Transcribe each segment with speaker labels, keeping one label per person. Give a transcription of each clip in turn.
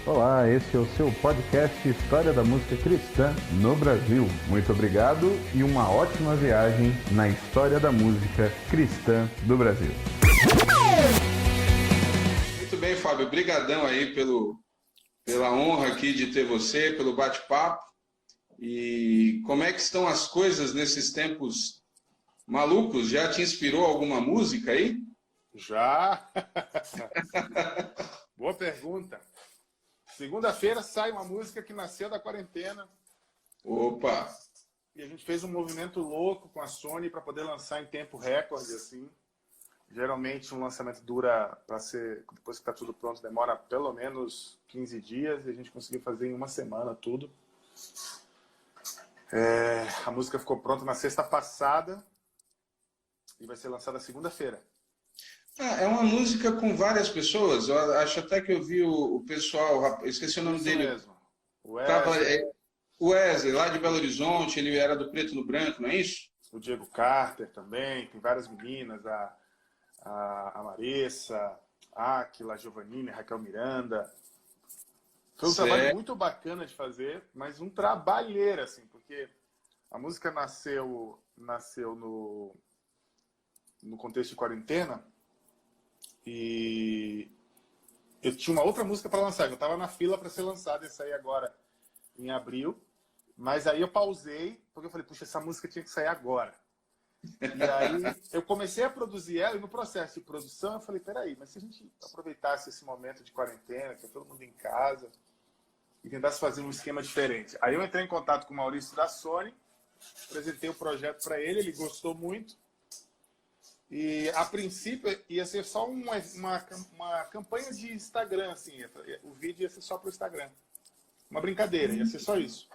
Speaker 1: Olá, esse é o seu podcast História da Música Cristã no Brasil. Muito obrigado e uma ótima viagem na história da música cristã do Brasil.
Speaker 2: Muito bem, Fábio. Obrigadão aí pela honra aqui de ter você, pelo bate-papo. E como é que estão as coisas nesses tempos malucos? Já te inspirou alguma música aí?
Speaker 3: Já. Boa pergunta. Segunda-feira sai uma música que nasceu da quarentena.
Speaker 2: Opa!
Speaker 3: E a gente fez um movimento louco com a Sony para poder lançar em tempo recorde, assim. Geralmente um lançamento dura para ser, depois que está tudo pronto, demora pelo menos 15 dias, e a gente conseguiu fazer em uma semana tudo. A música ficou pronta na sexta passada e vai ser lançada segunda-feira.
Speaker 2: É uma música com várias pessoas. Eu acho até que eu vi o pessoal, eu esqueci o nome
Speaker 3: Isso
Speaker 2: dele.
Speaker 3: mesmo. Wesley,
Speaker 2: O Wesley, lá de Belo Horizonte, ele era do Preto no Branco, não é isso?
Speaker 3: o Diego Carter também, tem várias meninas, a Marissa, a Aquila, a Giovannina, a Raquel Miranda. Foi um trabalho muito bacana de fazer, mas um trabalheiro, assim, porque a música nasceu no contexto de quarentena e eu tinha uma outra música para lançar, eu estava na fila para ser lançada, essa aí agora em abril, mas aí eu pausei, porque eu falei, puxa, essa música tinha que sair agora. E aí eu comecei a produzir ela, e no processo de produção eu falei, peraí, mas se a gente aproveitasse esse momento de quarentena, que é todo mundo em casa, e tentasse fazer um esquema diferente. Aí eu entrei em contato com o Maurício da Sony, apresentei o projeto para ele, ele gostou muito, e a princípio ia ser só uma campanha de Instagram, assim, o vídeo ia ser só para o Instagram. Uma brincadeira, ia ser só isso.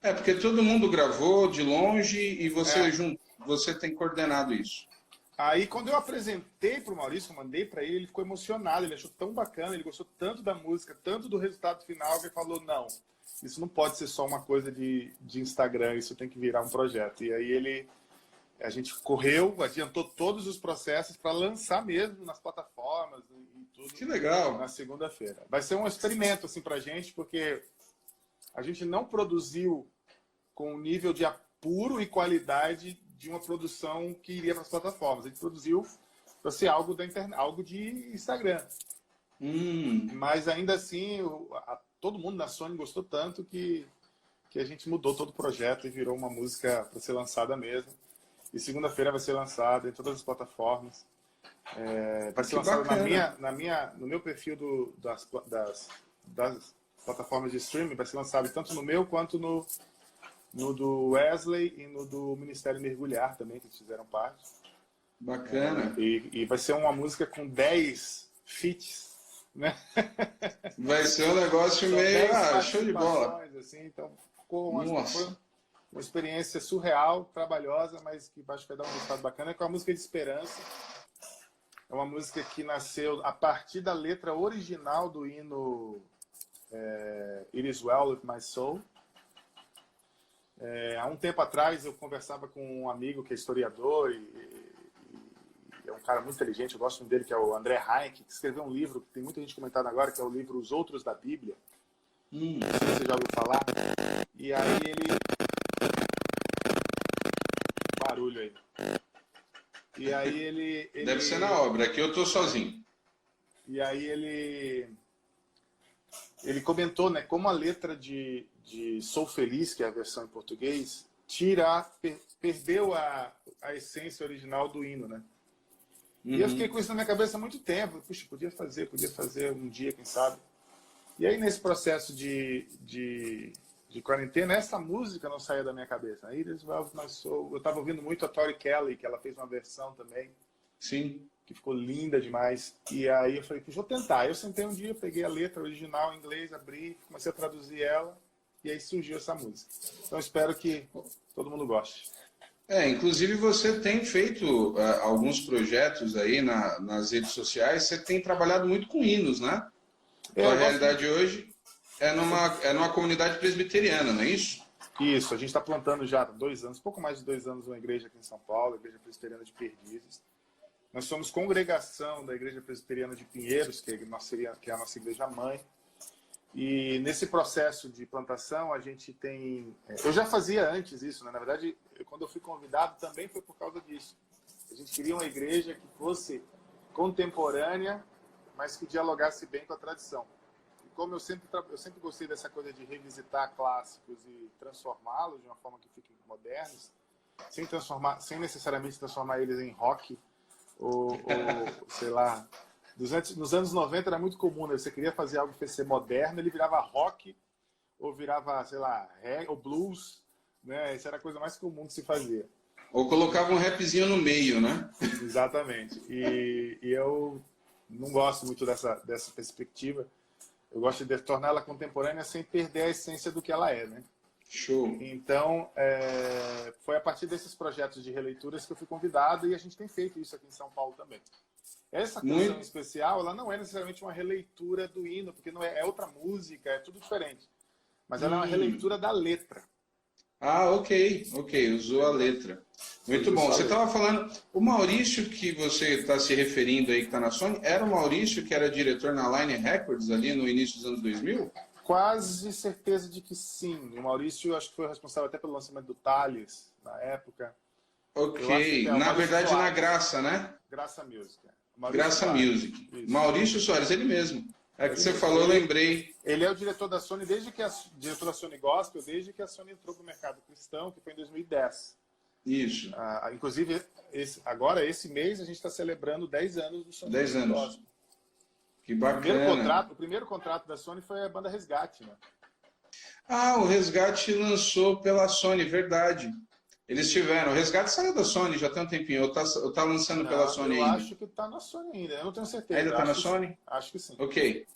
Speaker 2: Porque todo mundo gravou de longe e você tem coordenado isso.
Speaker 3: Aí, quando eu apresentei para o Maurício, eu mandei para ele, ele ficou emocionado, ele achou tão bacana, ele gostou tanto da música, tanto do resultado final, que ele falou, não, isso não pode ser só uma coisa de Instagram, isso tem que virar um projeto. E aí a gente correu, adiantou todos os processos para lançar mesmo nas plataformas e tudo.
Speaker 2: Que legal!
Speaker 3: Na segunda-feira. Vai ser um experimento assim, para a gente, porque a gente não produziu com o nível de apuro e qualidade de uma produção que iria para as plataformas. A gente produziu para ser algo da internet, algo de Instagram. Mas ainda assim, todo mundo na Sony gostou tanto que a gente mudou todo o projeto e virou uma música para ser lançada mesmo. E segunda-feira vai ser lançada em todas as plataformas. Vai ser lançada no meu perfil das plataformas de streaming, vai ser lançado tanto no meu quanto no do Wesley e no do Ministério Mergulhar também, que eles fizeram parte.
Speaker 2: Bacana.
Speaker 3: E vai ser uma música com 10 feats, né?
Speaker 2: Vai ser um negócio meio show de bola.
Speaker 3: Assim, então ficou uma experiência surreal, trabalhosa, mas que acho que vai dar um resultado bacana. É com a música de esperança. É uma música que nasceu a partir da letra original do hino It Is Well With My Soul. Há um tempo atrás eu conversava com um amigo que é historiador e é um cara muito inteligente, eu gosto muito dele, que é o André Heinck, que escreveu um livro que tem muita gente comentando agora, que é o livro Os Outros da Bíblia. Não sei se você já ouviu falar. E aí ele... Barulho aí. E aí ele...
Speaker 2: Deve ser na obra, aqui eu tô sozinho.
Speaker 3: E aí ele comentou, né, como a letra de Sou Feliz, que é a versão em português, perdeu a essência original do hino, né? E eu fiquei com isso na minha cabeça há muito tempo. Puxa, podia fazer um dia, quem sabe. E aí, nesse processo de quarentena, essa música não saía da minha cabeça. Aí, eu estava ouvindo muito a Tori Kelly, que ela fez uma versão também.
Speaker 2: Sim.
Speaker 3: Que ficou linda demais. E aí eu falei, puxa, vou tentar. Eu sentei um dia, peguei a letra original em inglês, abri, comecei a traduzir ela, e aí surgiu essa música. Então espero que todo mundo goste.
Speaker 2: Inclusive você tem feito alguns projetos aí nas redes sociais, você tem trabalhado muito com hinos, né? A realidade hoje é numa comunidade presbiteriana, não é isso?
Speaker 3: Isso, a gente está plantando já há 2 anos, pouco mais de 2 anos, uma igreja aqui em São Paulo, a Igreja Presbiteriana de Perdizes. Nós somos congregação da Igreja Presbiteriana de Pinheiros, que é a nossa igreja mãe. E nesse processo de plantação, a gente tem... Eu já fazia antes isso, né? Na verdade, quando eu fui convidado, também foi por causa disso. A gente queria uma igreja que fosse contemporânea, mas que dialogasse bem com a tradição. E como eu sempre gostei dessa coisa de revisitar clássicos e transformá-los de uma forma que fiquem modernos, sem necessariamente transformar eles em rock, ou sei lá... Nos anos 90 era muito comum, né? Você queria fazer algo que fosse ser moderno, ele virava rock, ou virava, sei lá, reggae, ou blues, né? Essa era a coisa mais comum que se fazia.
Speaker 2: Ou colocava um rapzinho no meio, né?
Speaker 3: Exatamente. E eu não gosto muito dessa perspectiva. Eu gosto de torná-la contemporânea sem perder a essência do que ela é, né?
Speaker 2: Show.
Speaker 3: Então, foi a partir desses projetos de releituras que eu fui convidado, e a gente tem feito isso aqui em São Paulo também. Essa canção em especial, ela não é necessariamente uma releitura do hino, porque não é outra música, é tudo diferente. Mas ela é uma releitura da letra.
Speaker 2: Ah, ok. Usou a letra. Muito bom. Você estava falando... O Maurício que você está se referindo aí, que está na Sony, era o Maurício que era diretor na Line Records ali no início dos anos 2000?
Speaker 3: Quase certeza de que sim. O Maurício, acho que foi responsável até pelo lançamento do Thales, na época.
Speaker 2: Ok. Na verdade, Soares. Na Graça, né?
Speaker 3: Graça Music.
Speaker 2: Graça Music. Isso. Maurício Soares, ele mesmo. É que você falou, eu lembrei.
Speaker 3: Ele é o diretor da Sony diretor da Sony Gospel, desde que a Sony entrou para o mercado cristão, que foi em 2010.
Speaker 2: Isso.
Speaker 3: Inclusive, esse mês, a gente está celebrando 10 anos do Sony
Speaker 2: 10 anos. Gospel. Que bacana.
Speaker 3: O primeiro contrato da Sony foi a banda Resgate, né?
Speaker 2: Ah, o Resgate lançou pela Sony, verdade. Eles tiveram. O Resgate saiu da Sony já tem um tempinho. Ou tá lançando pela Sony ainda?
Speaker 3: Eu acho que tá na Sony ainda. Eu não tenho certeza.
Speaker 2: Ainda tá na Sony?
Speaker 3: Acho que sim.
Speaker 2: Ok.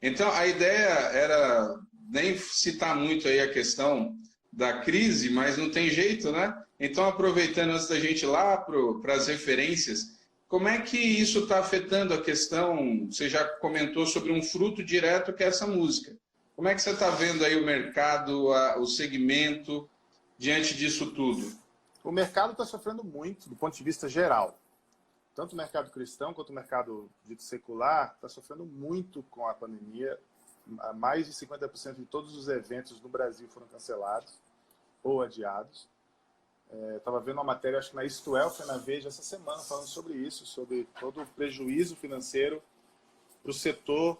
Speaker 2: Então, a ideia era nem citar muito aí a questão da crise, mas não tem jeito, né? Então, aproveitando antes da gente ir lá para as referências, como é que isso está afetando a questão? Você já comentou sobre um fruto direto que é essa música. Como é que você está vendo aí o mercado, o segmento, diante disso tudo?
Speaker 3: O mercado está sofrendo muito do ponto de vista geral. Tanto o mercado cristão quanto o mercado dito secular está sofrendo muito com a pandemia. Mais de 50% de todos os eventos no Brasil foram cancelados ou adiados. Estava vendo uma matéria, acho que na Isto É, foi na Veja essa semana, falando sobre isso, sobre todo o prejuízo financeiro para o setor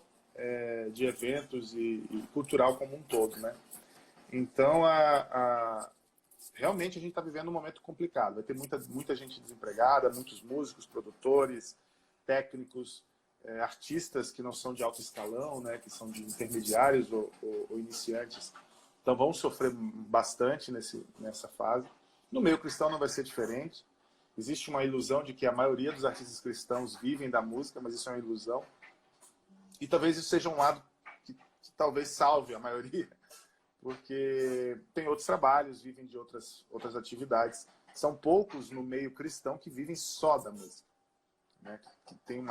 Speaker 3: de eventos e cultural como um todo, né? Então, realmente a gente está vivendo um momento complicado. Vai ter muita gente desempregada, muitos músicos, produtores, técnicos, artistas que não são de alto escalão, né, que são de intermediários ou iniciantes. Então vão sofrer bastante nessa fase. No meio cristão não vai ser diferente. Existe uma ilusão de que a maioria dos artistas cristãos vivem da música, mas isso é uma ilusão. E talvez isso seja um lado que talvez salve a maioria, porque tem outros trabalhos, vivem de outras atividades. São poucos no meio cristão que vivem só da música, né? Que tem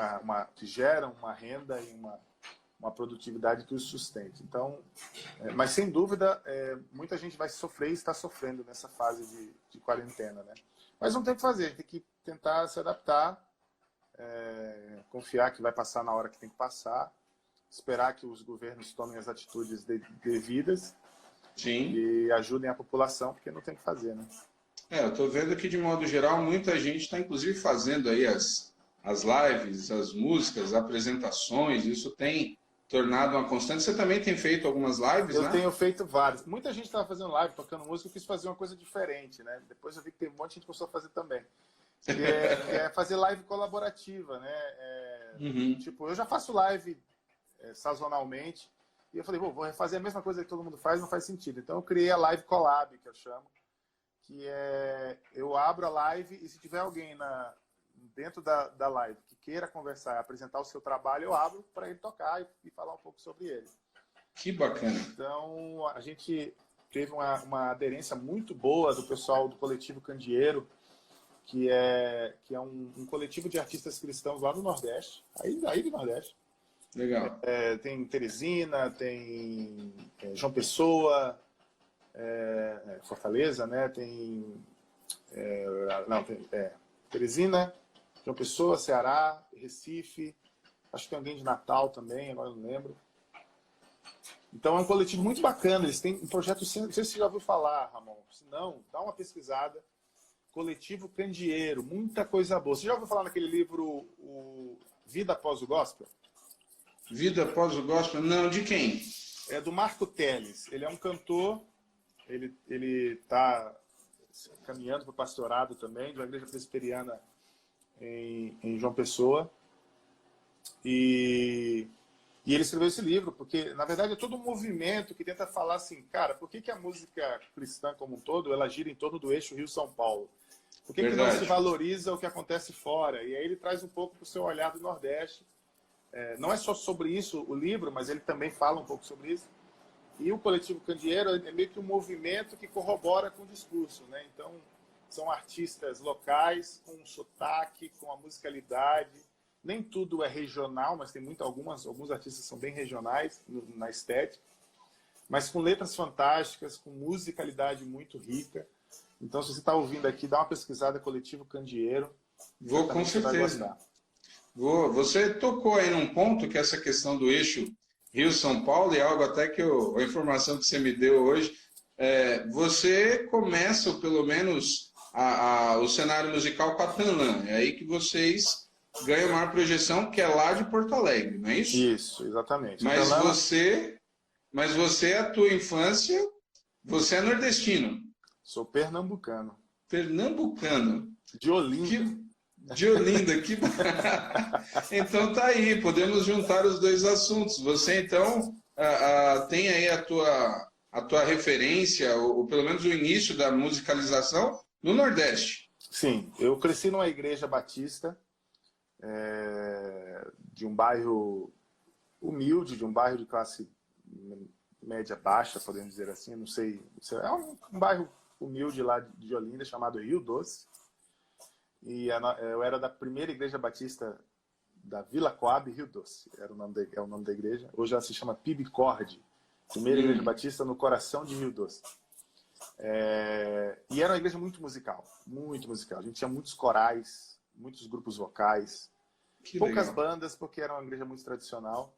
Speaker 3: que geram uma renda e uma produtividade que os sustente. Então, mas sem dúvida, muita gente vai sofrer e está sofrendo nessa fase de quarentena, né? Mas não tem o que fazer, tem que tentar se adaptar, confiar que vai passar na hora que tem que passar, esperar que os governos tomem as atitudes devidas.
Speaker 2: Sim.
Speaker 3: E ajudem a população, porque não tem o que fazer, né?
Speaker 2: Eu estou vendo que, de modo geral, muita gente está, inclusive, fazendo aí as lives, as músicas, as apresentações. Isso tem tornado uma constante. Você também tem feito algumas lives, né?
Speaker 3: Eu tenho feito várias. Muita gente estava fazendo live, tocando música. Eu quis fazer uma coisa diferente, né? Depois eu vi que tem um monte de gente que começou a fazer também. Que é fazer live colaborativa, né? Tipo, eu já faço live sazonalmente. E eu falei, vou fazer a mesma coisa que todo mundo faz, não faz sentido. Então eu criei a Live Collab, que eu chamo, que eu abro a live e se tiver alguém dentro da live que queira conversar, apresentar o seu trabalho, eu abro para ele tocar e falar um pouco sobre ele.
Speaker 2: Que bacana.
Speaker 3: Então a gente teve uma aderência muito boa do pessoal do Coletivo Candeeiro, que é um coletivo de artistas cristãos lá do Nordeste, aí do Nordeste.
Speaker 2: Legal.
Speaker 3: Tem Teresina, tem João Pessoa, Fortaleza, né? Tem Teresina, João Pessoa, Ceará, Recife, acho que tem alguém de Natal também, agora não lembro. Então é um coletivo muito bacana. Eles têm um projeto, não sei se você já ouviu falar, Ramon. Se não, dá uma pesquisada. Coletivo Candeeiro, muita coisa boa. Você já ouviu falar naquele livro o Vida Após o Gospel?
Speaker 2: Vida Após o Gospel? Não, de quem?
Speaker 3: É do Marco Teles. Ele é um cantor, ele está caminhando para o pastorado também, de uma igreja presbiteriana em João Pessoa. E ele escreveu esse livro, porque, na verdade, é todo um movimento que tenta falar assim, cara, por que a música cristã como um todo, ela gira em torno do eixo Rio-São Paulo? Por que não se valoriza o que acontece fora? E aí ele traz um pouco para o seu olhar do Nordeste. Não é só sobre isso o livro, mas ele também fala um pouco sobre isso. E o Coletivo Candeeiro é meio que um movimento que corrobora com o discurso, né? Então, são artistas locais, com um sotaque, com a musicalidade. Nem tudo é regional, mas tem alguns artistas são bem regionais na estética, mas com letras fantásticas, com musicalidade muito rica. Então, se você está ouvindo aqui, dá uma pesquisada, Coletivo Candeeiro.
Speaker 2: Vou, com certeza. Você tocou aí num ponto que é essa questão do eixo Rio-São Paulo, e algo até que a informação que você me deu hoje, você começa, ou pelo menos, o cenário musical com a Tanlan. É aí que vocês ganham maior projeção, que é lá de Porto Alegre, não é isso?
Speaker 3: Isso, exatamente.
Speaker 2: Mas você, a tua infância, você é nordestino.
Speaker 3: Sou pernambucano.
Speaker 2: Pernambucano.
Speaker 3: De Olinda.
Speaker 2: De Olinda, que... Então tá aí, podemos juntar os dois assuntos. Você, então, tem aí a tua referência, ou pelo menos o início da musicalização no Nordeste.
Speaker 3: Sim, eu cresci numa igreja batista, de um bairro humilde, de um bairro de classe média baixa, podemos dizer assim, não sei, é um bairro humilde lá de Olinda, chamado Rio Doce. E eu era da primeira igreja batista da Vila Coab, Rio Doce, é o nome da igreja. Hoje ela se chama Pibicorde, primeira igreja batista no coração de Rio Doce. E era uma igreja muito musical, muito musical. A gente tinha muitos corais, muitos grupos vocais, poucas bandas, porque era uma igreja muito tradicional.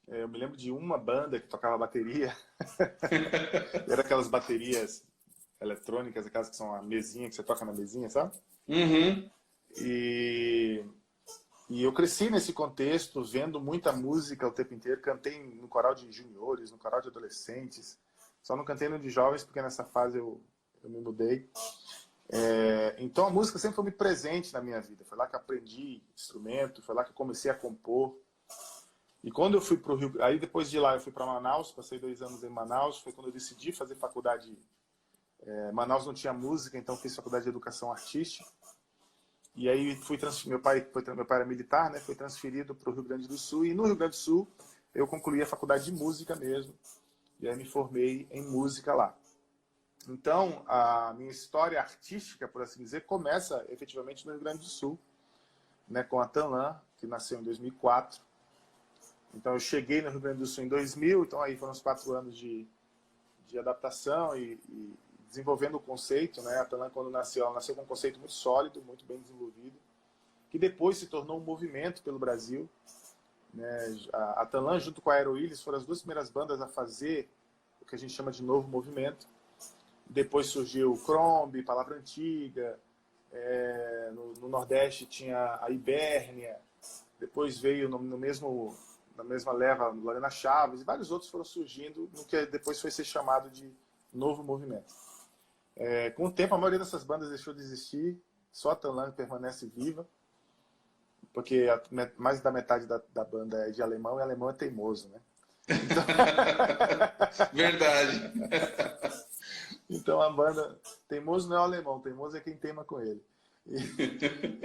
Speaker 3: Eu me lembro de uma banda que tocava bateria. Era aquelas baterias eletrônicas, aquelas que são a mesinha, que você toca na mesinha, sabe?
Speaker 2: Uhum.
Speaker 3: E eu cresci nesse contexto, vendo muita música o tempo inteiro. Cantei no coral de juniores, no coral de adolescentes. Só não cantei no de jovens, porque nessa fase eu me mudei. Então a música sempre foi muito presente na minha vida. Foi lá que eu aprendi instrumento, foi lá que eu comecei a compor. E quando eu fui para o Rio... Aí depois de lá eu fui para Manaus, passei 2 anos em Manaus. Foi quando eu decidi fazer faculdade. Manaus não tinha música, então fiz faculdade de educação artística. E aí fui meu pai era militar, né? Foi transferido para o Rio Grande do Sul. E no Rio Grande do Sul eu concluí a faculdade de música mesmo. E aí me formei em música lá. Então, a minha história artística, por assim dizer, começa efetivamente no Rio Grande do Sul, né, com a Tanlan, que nasceu em 2004. Então, eu cheguei no Rio Grande do Sul em 2000, então aí foram uns 4 anos de adaptação e desenvolvendo o conceito, né? A Tanlan, quando nasceu, ela nasceu com um conceito muito sólido, muito bem desenvolvido, que depois se tornou um movimento pelo Brasil. Né? A Tanlan, junto com a Aeroílis, foram as 2 primeiras bandas a fazer o que a gente chama de novo movimento. Depois surgiu o Crombie, Palavra Antiga, no Nordeste tinha a Ibérnia, depois veio na mesma leva Lorena Chaves, e vários outros foram surgindo no que depois foi ser chamado de novo movimento. Com o tempo, a maioria dessas bandas deixou de existir, só a Tanlan permanece viva, porque mais da metade da banda é de alemão, e alemão é teimoso, né? Então...
Speaker 2: Verdade.
Speaker 3: Então a banda... Teimoso não é o alemão, teimoso é quem teima com ele.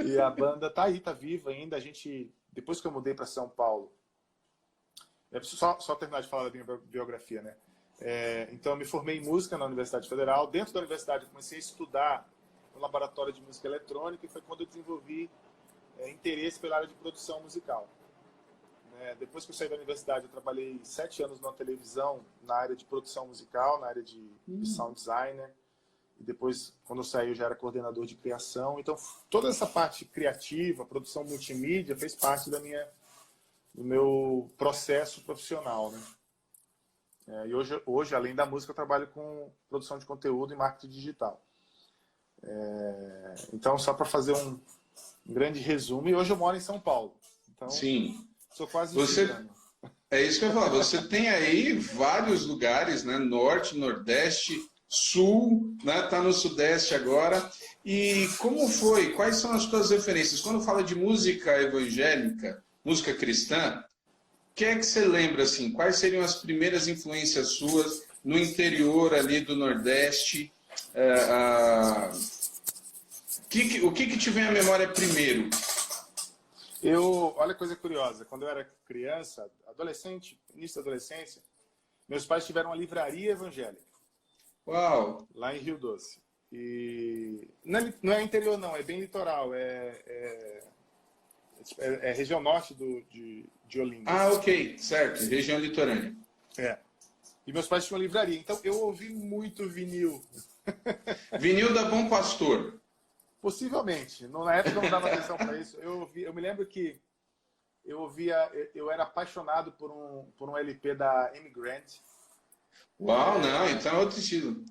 Speaker 3: E a banda tá aí, tá viva ainda. A gente, depois que eu mudei para São Paulo... Eu preciso só terminar de falar da minha biografia, né? Então eu me formei em música na Universidade Federal. Dentro da universidade eu comecei a estudar no laboratório de música eletrônica, e foi quando eu desenvolvi interesse pela área de produção musical. Depois que eu saí da universidade, eu trabalhei 7 anos na televisão, na área de produção musical, na área de sound designer. E depois, quando eu saí, eu já era coordenador de criação. Então, toda essa parte criativa, produção multimídia, fez parte do meu processo profissional, né? E hoje, além da música, eu trabalho com produção de conteúdo e marketing digital. Então, só para fazer um grande resumo, e hoje eu moro em São Paulo. Então,
Speaker 2: Sim.
Speaker 3: sou quase
Speaker 2: É isso que eu ia falar. Você tem aí vários lugares, né? Norte, Nordeste, Sul, né? Tá no Sudeste agora. E como foi? Quais são as suas referências? Quando fala de música evangélica, música cristã, o que é que você lembra, assim? Quais seriam as primeiras influências suas no interior ali do Nordeste? O que te vem à memória primeiro?
Speaker 3: Olha que coisa curiosa, quando eu era criança, adolescente, início da adolescência, meus pais tiveram uma livraria evangélica.
Speaker 2: Uau!
Speaker 3: Lá em Rio Doce. E não é interior não, é bem litoral, é região norte de Olinda.
Speaker 2: Ah, ok, certo, região litorânea.
Speaker 3: E meus pais tinham uma livraria, então eu ouvi muito vinil.
Speaker 2: Vinil da Bom Pastor.
Speaker 3: Possivelmente. Na época eu não dava atenção para isso. Eu me lembro que eu era apaixonado por um LP da Amy Grant.
Speaker 2: Uau, não, então é outro estilo.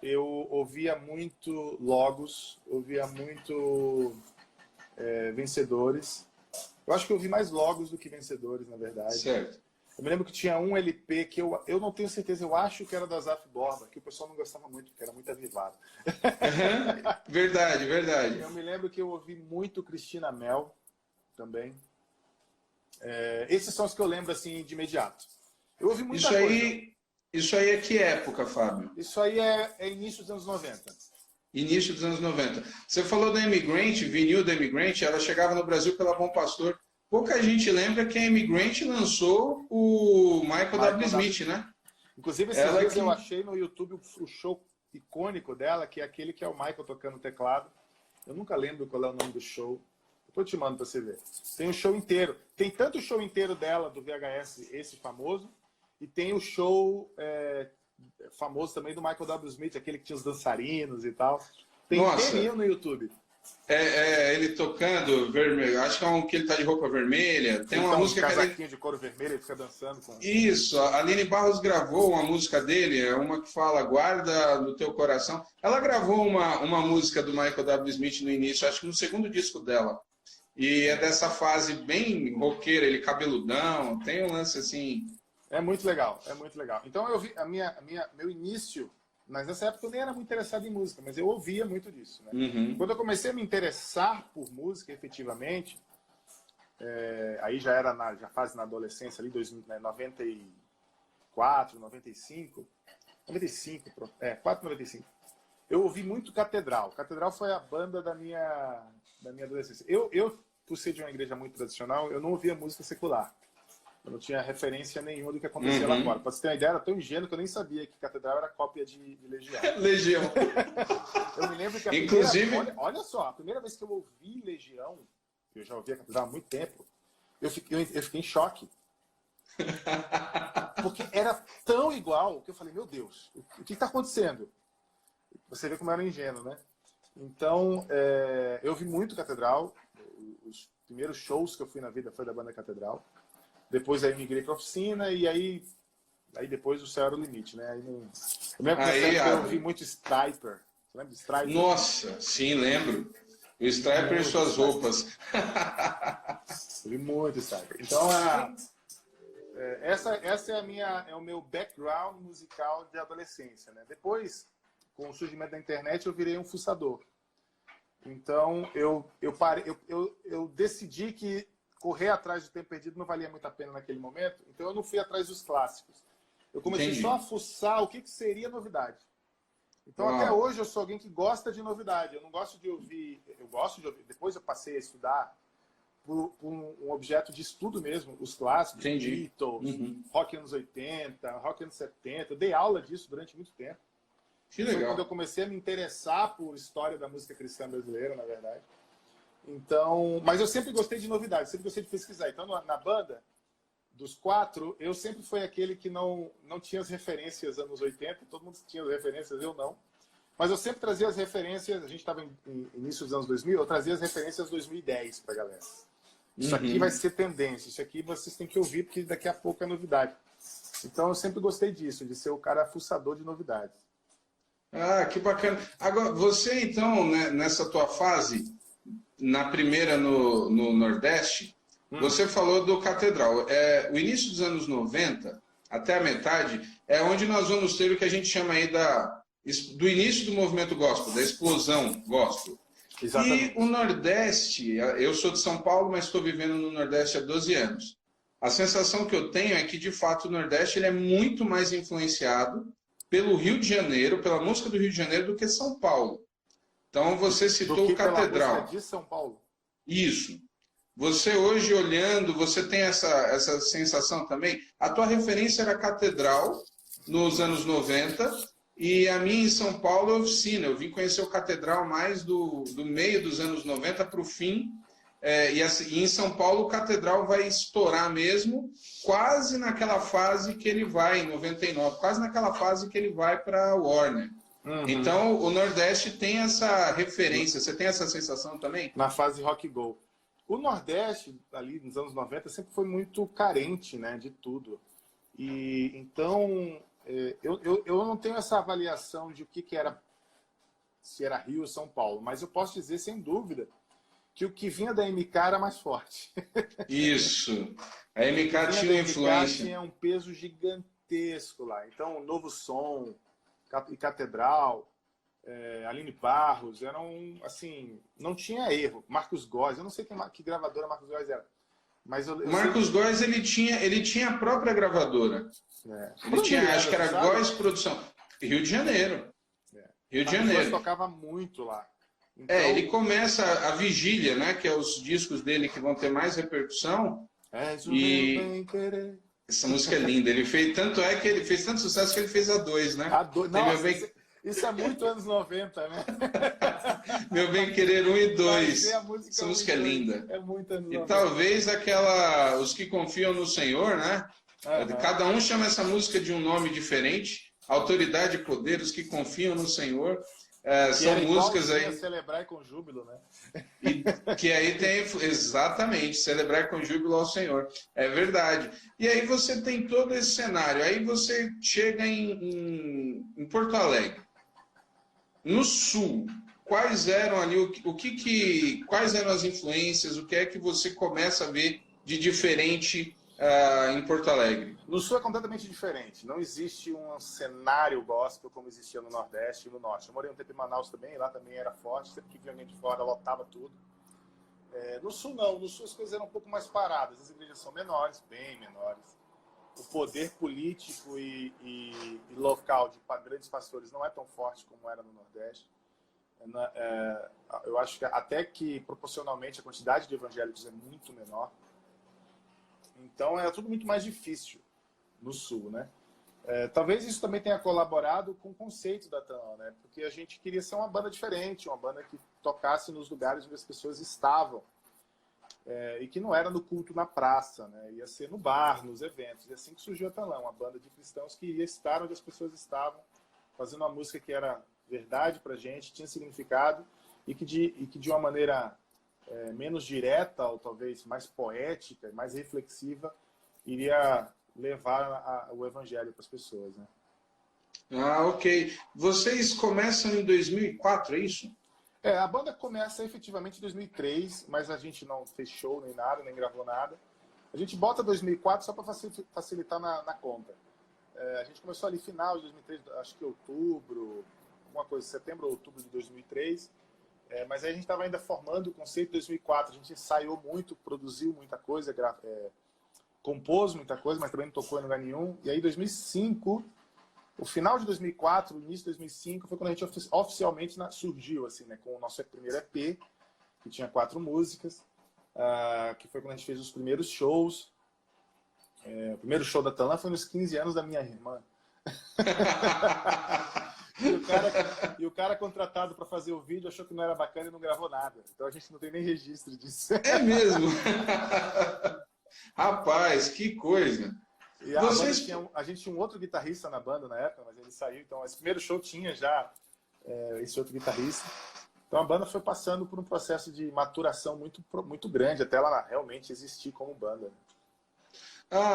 Speaker 3: Eu ouvia muito Logos, ouvia muito Vencedores. Eu acho que eu ouvi mais Logos do que Vencedores, na verdade.
Speaker 2: Certo.
Speaker 3: Eu me lembro que tinha um LP que eu não tenho certeza, eu acho que era da Zaf Borba, que o pessoal não gostava muito, porque era muito avivado.
Speaker 2: Verdade, verdade.
Speaker 3: Eu me lembro que eu ouvi muito Cristina Mel também. Esses são os que eu lembro assim de imediato. Eu ouvi muita coisa.
Speaker 2: Isso aí é que época, Fábio?
Speaker 3: Isso aí é início dos anos 90.
Speaker 2: Início dos anos 90. Você falou da Amy Grant, vinil da Amy Grant, ela chegava no Brasil pela Bom Pastor. Pouca gente lembra que a Amy Grant lançou o Michael W. Smith, né?
Speaker 3: Inclusive, esses dias eu achei no YouTube o show icônico dela, que é aquele que é o Michael tocando teclado. Eu nunca lembro qual é o nome do show. Depois eu te mando pra você ver. Tem um show inteiro. Tem tanto o show inteiro dela, do VHS, esse famoso, e tem o show famoso também do Michael W. Smith, aquele que tinha os dançarinos e tal. Tem inteirinho no YouTube.
Speaker 2: Ele tocando vermelho, acho que é um que ele tá de roupa vermelha. Tem uma música
Speaker 3: que casaquinho de couro vermelho, ele fica dançando com...
Speaker 2: Isso, a Aline Barros gravou uma música dele, é uma que fala guarda no teu coração. Ela gravou uma música do Michael W. Smith no início, acho que no segundo disco dela. E é dessa fase bem roqueira, ele cabeludão, tem um lance assim.
Speaker 3: É muito legal, é muito legal. Então eu vi meu início. Mas nessa época eu nem era muito interessado em música, mas eu ouvia muito disso. Né?
Speaker 2: Uhum.
Speaker 3: Quando eu comecei a me interessar por música, efetivamente, aí já era já fase na adolescência, ali, 94, 95, 95. Eu ouvi muito Catedral. Catedral foi a banda da minha adolescência. Eu, por ser de uma igreja muito tradicional, eu não ouvia música secular. Eu não tinha referência nenhuma do que acontecia lá fora. Pra você ter uma ideia, era tão ingênuo que eu nem sabia que Catedral era cópia de Legião.
Speaker 2: Legião.
Speaker 3: Eu me lembro que olha só, a primeira vez que eu ouvi Legião, eu já ouvia Catedral há muito tempo, eu fiquei em choque. Porque era tão igual que eu falei, meu Deus, o que está acontecendo? Você vê como eu era ingênuo, né? Então, eu ouvi muito Catedral. Os primeiros shows que eu fui na vida foi da banda Catedral. Depois aí migrei para oficina e aí depois o céu era o limite, né? Eu lembro que eu ouvi muito Stryper. Você lembra de Stryper?
Speaker 2: Nossa, sim, lembro. O Stryper e suas roupas.
Speaker 3: Eu vi muito Stryper. Então, essa é o meu background musical de adolescência, né? Depois, com o surgimento da internet, eu virei um fuçador. Então, eu decidi que correr atrás do tempo perdido não valia muito a pena naquele momento, então eu não fui atrás dos clássicos. Eu comecei só a fuçar o que seria novidade. Então, até hoje, eu sou alguém que gosta de novidade. Eu não gosto de ouvir... Eu gosto de ouvir. Depois eu passei a estudar por um objeto de estudo mesmo, os clássicos, Beatles, rock anos 80, rock anos 70. Eu dei aula disso durante muito tempo.
Speaker 2: Que legal.
Speaker 3: Foi quando eu comecei a me interessar por história da música cristã brasileira, na verdade. Então, mas eu sempre gostei de novidades, sempre gostei de pesquisar. Então, na banda, dos 4, eu sempre fui aquele que não tinha as referências anos 80, todo mundo tinha as referências, eu não. Mas eu sempre trazia as referências, a gente estava em início dos anos 2000, eu trazia as referências 2010 para a galera. Isso aqui vai ser tendência, isso aqui vocês têm que ouvir, porque daqui a pouco é novidade. Então eu sempre gostei disso, de ser o cara fuçador de novidades.
Speaker 2: Ah, que bacana. Agora, você então, né, nessa tua fase, na primeira no Nordeste, você falou do Catedral. O início dos anos 90, até a metade, é onde nós vamos ter o que a gente chama aí do início do movimento gospel, da explosão gospel.
Speaker 3: Exatamente.
Speaker 2: E o Nordeste, eu sou de São Paulo, mas estou vivendo no Nordeste há 12 anos. A sensação que eu tenho é que, de fato, o Nordeste ele é muito mais influenciado pelo Rio de Janeiro, pela música do Rio de Janeiro, do que São Paulo. Então, você citou o Catedral.
Speaker 3: Pela música de São Paulo.
Speaker 2: Isso. Você hoje olhando, você tem essa sensação também? A tua referência era a Catedral, nos anos 90, e a minha em São Paulo é a Oficina. Eu vim conhecer o Catedral mais do meio dos anos 90 para o fim. E em São Paulo o Catedral vai estourar mesmo, quase naquela fase que ele vai, em 99, quase naquela fase que ele vai para a Warner. Então o Nordeste tem essa referência, você tem essa sensação também?
Speaker 3: Na fase rock go. O Nordeste, ali nos anos 90, sempre foi muito carente, né, de tudo. E então eu não tenho essa avaliação de o que era, se era Rio ou São Paulo, mas eu posso dizer sem dúvida que o que vinha da MK era mais forte.
Speaker 2: Isso. A MK tinha influência.
Speaker 3: Tinha um peso gigantesco lá. Então, Novo Som e Catedral, Aline Barros, eram, assim, não tinha erro. Marcos Góes, eu não sei que gravadora Marcos Góes era. Mas
Speaker 2: Marcos Góes, ele tinha a própria gravadora. Ele tinha, acho que era Góes Produção. Rio de Janeiro. Rio de Janeiro.
Speaker 3: Góes tocava muito lá.
Speaker 2: Então, ele começa a Vigília, né? Que é os discos dele que vão ter mais repercussão. Essa música é linda. Ele fez, tanto é que ele fez tanto sucesso que ele fez a 2, né?
Speaker 3: Nossa, isso é muito anos 90, né?
Speaker 2: Meu Bem Querer 1 e 2. Essa música é linda.
Speaker 3: É muito anos 90.
Speaker 2: E talvez Os que Confiam no Senhor, né? Cada um chama essa música de um nome diferente. Autoridade e Poder, Os que Confiam no Senhor. São músicas aí.
Speaker 3: Celebrar com júbilo, né?
Speaker 2: Que aí tem, exatamente, celebrar com júbilo ao Senhor. É verdade. E aí você tem todo esse cenário. Aí você chega em Porto Alegre. No Sul, quais eram ali, quais eram as influências, o que é que você começa a ver de diferente em Porto Alegre?
Speaker 3: No Sul é completamente diferente. Não existe um cenário gospel como existia no Nordeste e no Norte. Eu morei um tempo em Manaus também, lá também era forte. Sempre que vinha alguém de fora, lotava tudo. No Sul não. No Sul as coisas eram um pouco mais paradas. As igrejas são menores, bem menores. O poder político e local de grandes pastores não é tão forte como era no Nordeste. Eu acho que até que proporcionalmente a quantidade de evangélicos é muito menor. Então é tudo muito mais difícil no Sul, né? Talvez isso também tenha colaborado com o conceito da Tanã, né? Porque a gente queria ser uma banda diferente, uma banda que tocasse nos lugares onde as pessoas estavam. E que não era no culto na praça, né? Ia ser no bar, nos eventos. E assim que surgiu a Tanã, uma banda de cristãos que ia estar onde as pessoas estavam, fazendo uma música que era verdade pra gente, tinha significado, e que de uma maneira menos direta, ou talvez mais poética, mais reflexiva, iria levar o evangelho para as pessoas, né?
Speaker 2: Ok. Vocês começam em 2004, é isso?
Speaker 3: A banda começa efetivamente em 2003, mas a gente não fez show nem nada, nem gravou nada. A gente bota 2004 só para facilitar na conta. A gente começou ali final de 2003, acho que outubro, alguma coisa, setembro ou outubro de 2003. Mas aí a gente estava ainda formando o conceito de 2004. A gente ensaiou muito, produziu muita coisa, compôs muita coisa, mas também não tocou em lugar nenhum. E aí, em 2005, o final de 2004, o início de 2005, foi quando a gente oficialmente surgiu, assim, né, com o nosso primeiro EP, que tinha 4 músicas, que foi quando a gente fez os primeiros shows. O primeiro show da Tanã foi nos 15 anos da minha irmã. E o cara contratado para fazer o vídeo achou que não era bacana e não gravou nada. Então a gente não tem nem registro disso.
Speaker 2: É mesmo? Rapaz, que coisa.
Speaker 3: E a gente tinha um outro guitarrista na banda na época, mas ele saiu. Então esse primeiro show tinha já esse outro guitarrista. Então a banda foi passando por um processo de maturação muito grande até ela realmente existir como banda.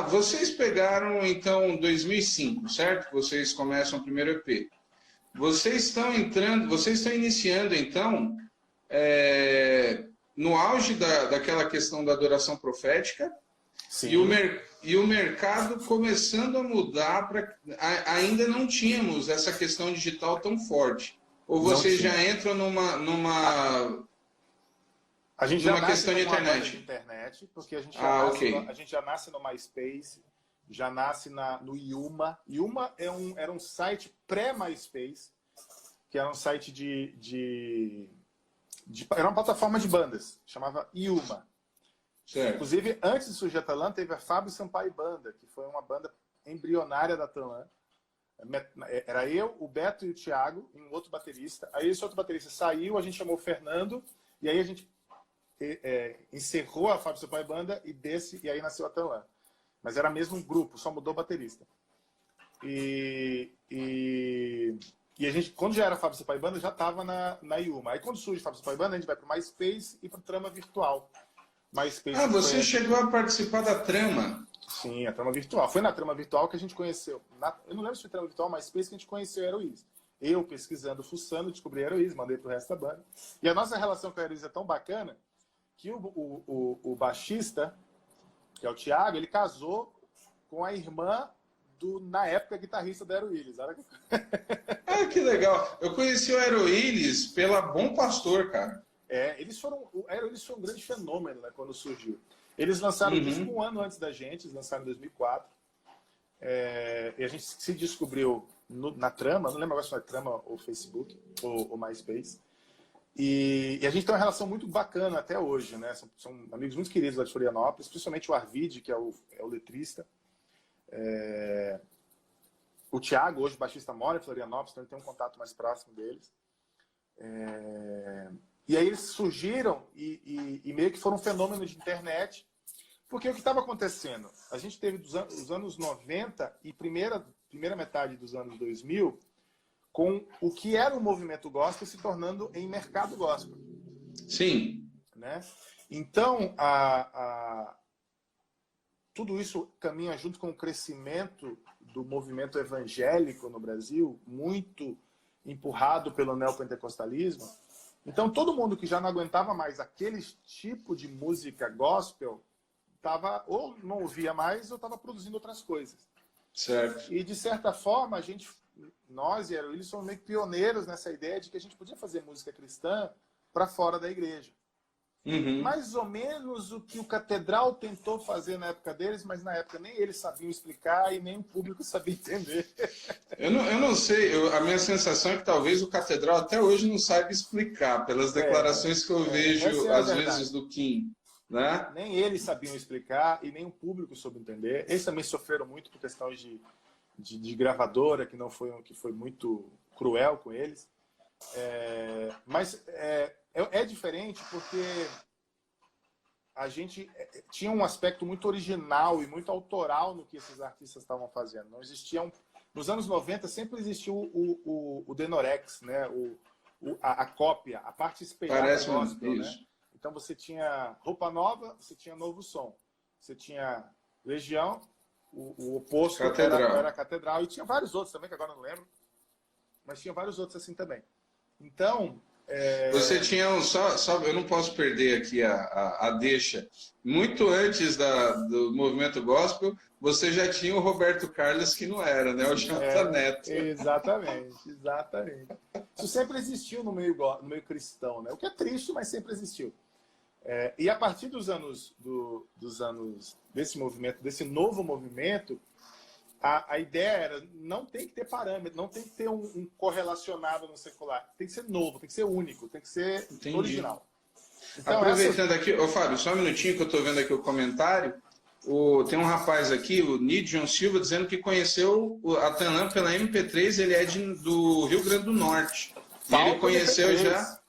Speaker 2: Vocês pegaram, então, 2005, certo? Vocês começam o primeiro EP. Vocês estão iniciando, então, no auge daquela questão da adoração profética. Sim. E o mercado começando a mudar, ainda não tínhamos essa questão digital tão forte. Ou vocês já entram numa
Speaker 3: a gente já
Speaker 2: questão de
Speaker 3: internet, porque a gente já nasce no MySpace, já nasce no Yuma. Yuma era um site pré-MySpace, que era um site era uma plataforma de bandas, chamava Yuma. Certo. Inclusive, antes de surgir a Tanlan, teve a Fábio Sampaio Banda, que foi uma banda embrionária da Tanlan. Era eu, o Beto e o Thiago, e um outro baterista. Aí esse outro baterista saiu, a gente chamou o Fernando, e aí a gente encerrou a Fábio Sampaio Banda e aí nasceu a Tanlan. Mas era mesmo um grupo, só mudou o baterista. E a gente, quando já era Fábio Sampaio Banda, já estava na Yuma. Aí quando surge a Fábio Sampaio Banda, a gente vai para o MySpace e para o Trama Virtual. MySpace
Speaker 2: você chegou a participar da Trama?
Speaker 3: Sim, a Trama Virtual. Foi na Trama Virtual que a gente conheceu. Eu não lembro se foi Trama Virtual ou MySpace que a gente conheceu a Heroísmo. Eu, pesquisando, fuçando, descobri a Heroísmo, mandei pro resto da banda. E a nossa relação com a Heroísmo é tão bacana que o baixista, que é o Thiago, ele casou com a irmã na época, guitarrista da Aeroílis.
Speaker 2: Que legal. Eu conheci o Aeroílis pela Bom Pastor, cara.
Speaker 3: O Aeroílis foi um grande fenômeno, né, quando surgiu. Eles lançaram o disco um ano antes da gente, eles lançaram em 2004. E a gente se descobriu na Trama, não lembro agora se foi Trama ou Facebook, ou MySpace. E a gente tem uma relação muito bacana até hoje, né? São amigos muito queridos lá de Florianópolis, principalmente o Arvid, que é o letrista. O Thiago, hoje baixista, mora em Florianópolis, então ele tem um contato mais próximo deles. E aí eles surgiram e meio que foram um fenômeno de internet, porque o que estava acontecendo? A gente teve os anos 90 e primeira metade dos anos 2000 com o que era o movimento gospel se tornando em mercado gospel.
Speaker 2: Sim.
Speaker 3: Né? Então, tudo isso caminha junto com o crescimento do movimento evangélico no Brasil, muito empurrado pelo neopentecostalismo. Então, todo mundo que já não aguentava mais aquele tipo de música gospel ou não ouvia mais ou estava produzindo outras coisas.
Speaker 2: Certo.
Speaker 3: E, de certa forma, nós e a Aeroílis somos meio que pioneiros nessa ideia de que a gente podia fazer música cristã para fora da igreja. Mais ou menos o que o Catedral tentou fazer na época deles, mas na época nem eles sabiam explicar e nem o público sabia entender.
Speaker 2: Eu não sei, a minha sensação é que talvez o Catedral até hoje não saiba explicar, pelas declarações que eu vejo às vezes do Kim. Né?
Speaker 3: Nem eles sabiam explicar e nem o público soube entender. Eles também sofreram muito por questões de gravadora, que foi muito cruel com eles. Mas é diferente porque a gente tinha um aspecto muito original e muito autoral no que esses artistas estavam fazendo. Não existia nos anos 90 sempre existiu o Denorex, né? A cópia, a parte espelhada do gospel, né? Então você tinha Roupa Nova, você tinha Novo Som, você tinha Legião, o oposto era a Catedral, e tinha vários outros também, que agora não lembro, mas tinha vários outros assim também. Então...
Speaker 2: Você tinha eu não posso perder aqui a deixa. Muito antes do movimento gospel, você já tinha o Roberto Carlos, que não era, né? O Jota Neto.
Speaker 3: Exatamente. Isso sempre existiu no meio cristão, né? O que é triste, mas sempre existiu. E a partir dos anos desse movimento, desse novo movimento, a ideia era, não tem que ter parâmetro, não tem que ter um correlacionado no secular. Tem que ser novo, tem que ser único, tem que ser original. Então,
Speaker 2: aproveitando aqui, Fábio, só um minutinho que eu estou vendo aqui o comentário. Tem um rapaz aqui, o Nidion Silva, dizendo que conheceu a Tanlan pela MP3, ele é do Rio Grande do Norte. Ele conheceu MP3. Já...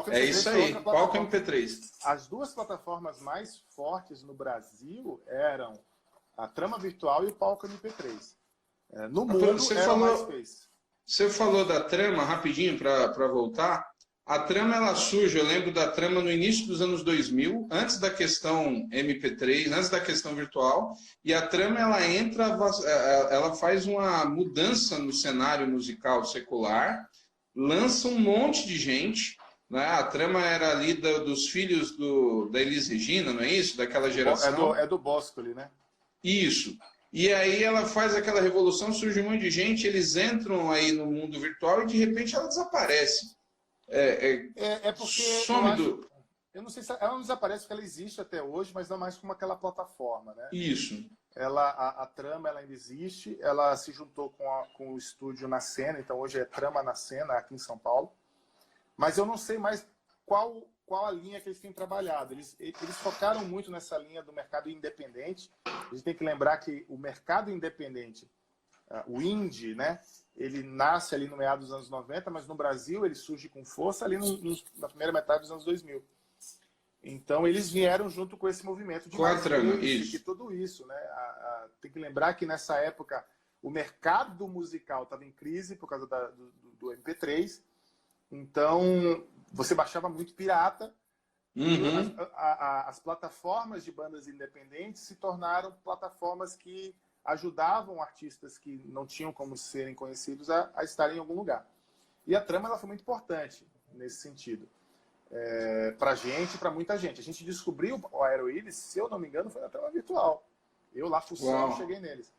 Speaker 2: É isso aí, Palco MP3.
Speaker 3: As duas plataformas mais fortes no Brasil eram a Trama Virtual e o Palco MP3. No mundo,
Speaker 2: você falou da Trama, rapidinho, para voltar. A trama, ela surge, eu lembro da trama no início dos anos 2000, antes da questão MP3, antes da questão virtual, e a trama, ela entra, ela faz uma mudança no cenário musical secular, lança um monte de gente, né? A trama era ali dos filhos da Elis Regina, não é isso? Daquela geração.
Speaker 3: É do Boscoli, né?
Speaker 2: Isso. E aí ela faz aquela revolução, surge um monte de gente, eles entram aí no mundo virtual e de repente ela desaparece.
Speaker 3: Porque eu não sei se ela não desaparece porque ela existe até hoje, mas não mais como aquela plataforma, né?
Speaker 2: Isso.
Speaker 3: A trama ela ainda existe, ela se juntou com o estúdio Na Cena, então hoje é Trama Na Cena, aqui em São Paulo. Mas eu não sei mais qual a linha que eles têm trabalhado. Eles focaram muito nessa linha do mercado independente. A gente tem que lembrar que o mercado independente, o indie, né? Ele nasce ali no meado dos anos 90, mas no Brasil ele surge com força ali na primeira metade dos anos 2000. Então eles vieram junto com esse movimento de music e tudo isso, né? Tem que lembrar que nessa época o mercado musical estava em crise por causa do MP3. Então você baixava muito pirata.
Speaker 2: Uhum.
Speaker 3: As plataformas de bandas independentes se tornaram plataformas que ajudavam artistas que não tinham como serem conhecidos a estarem em algum lugar. E a trama ela foi muito importante nesse sentido. Pra gente, para muita gente. A gente descobriu o Aeroiris, se eu não me engano, foi na trama virtual. Eu lá fuçando, cheguei neles.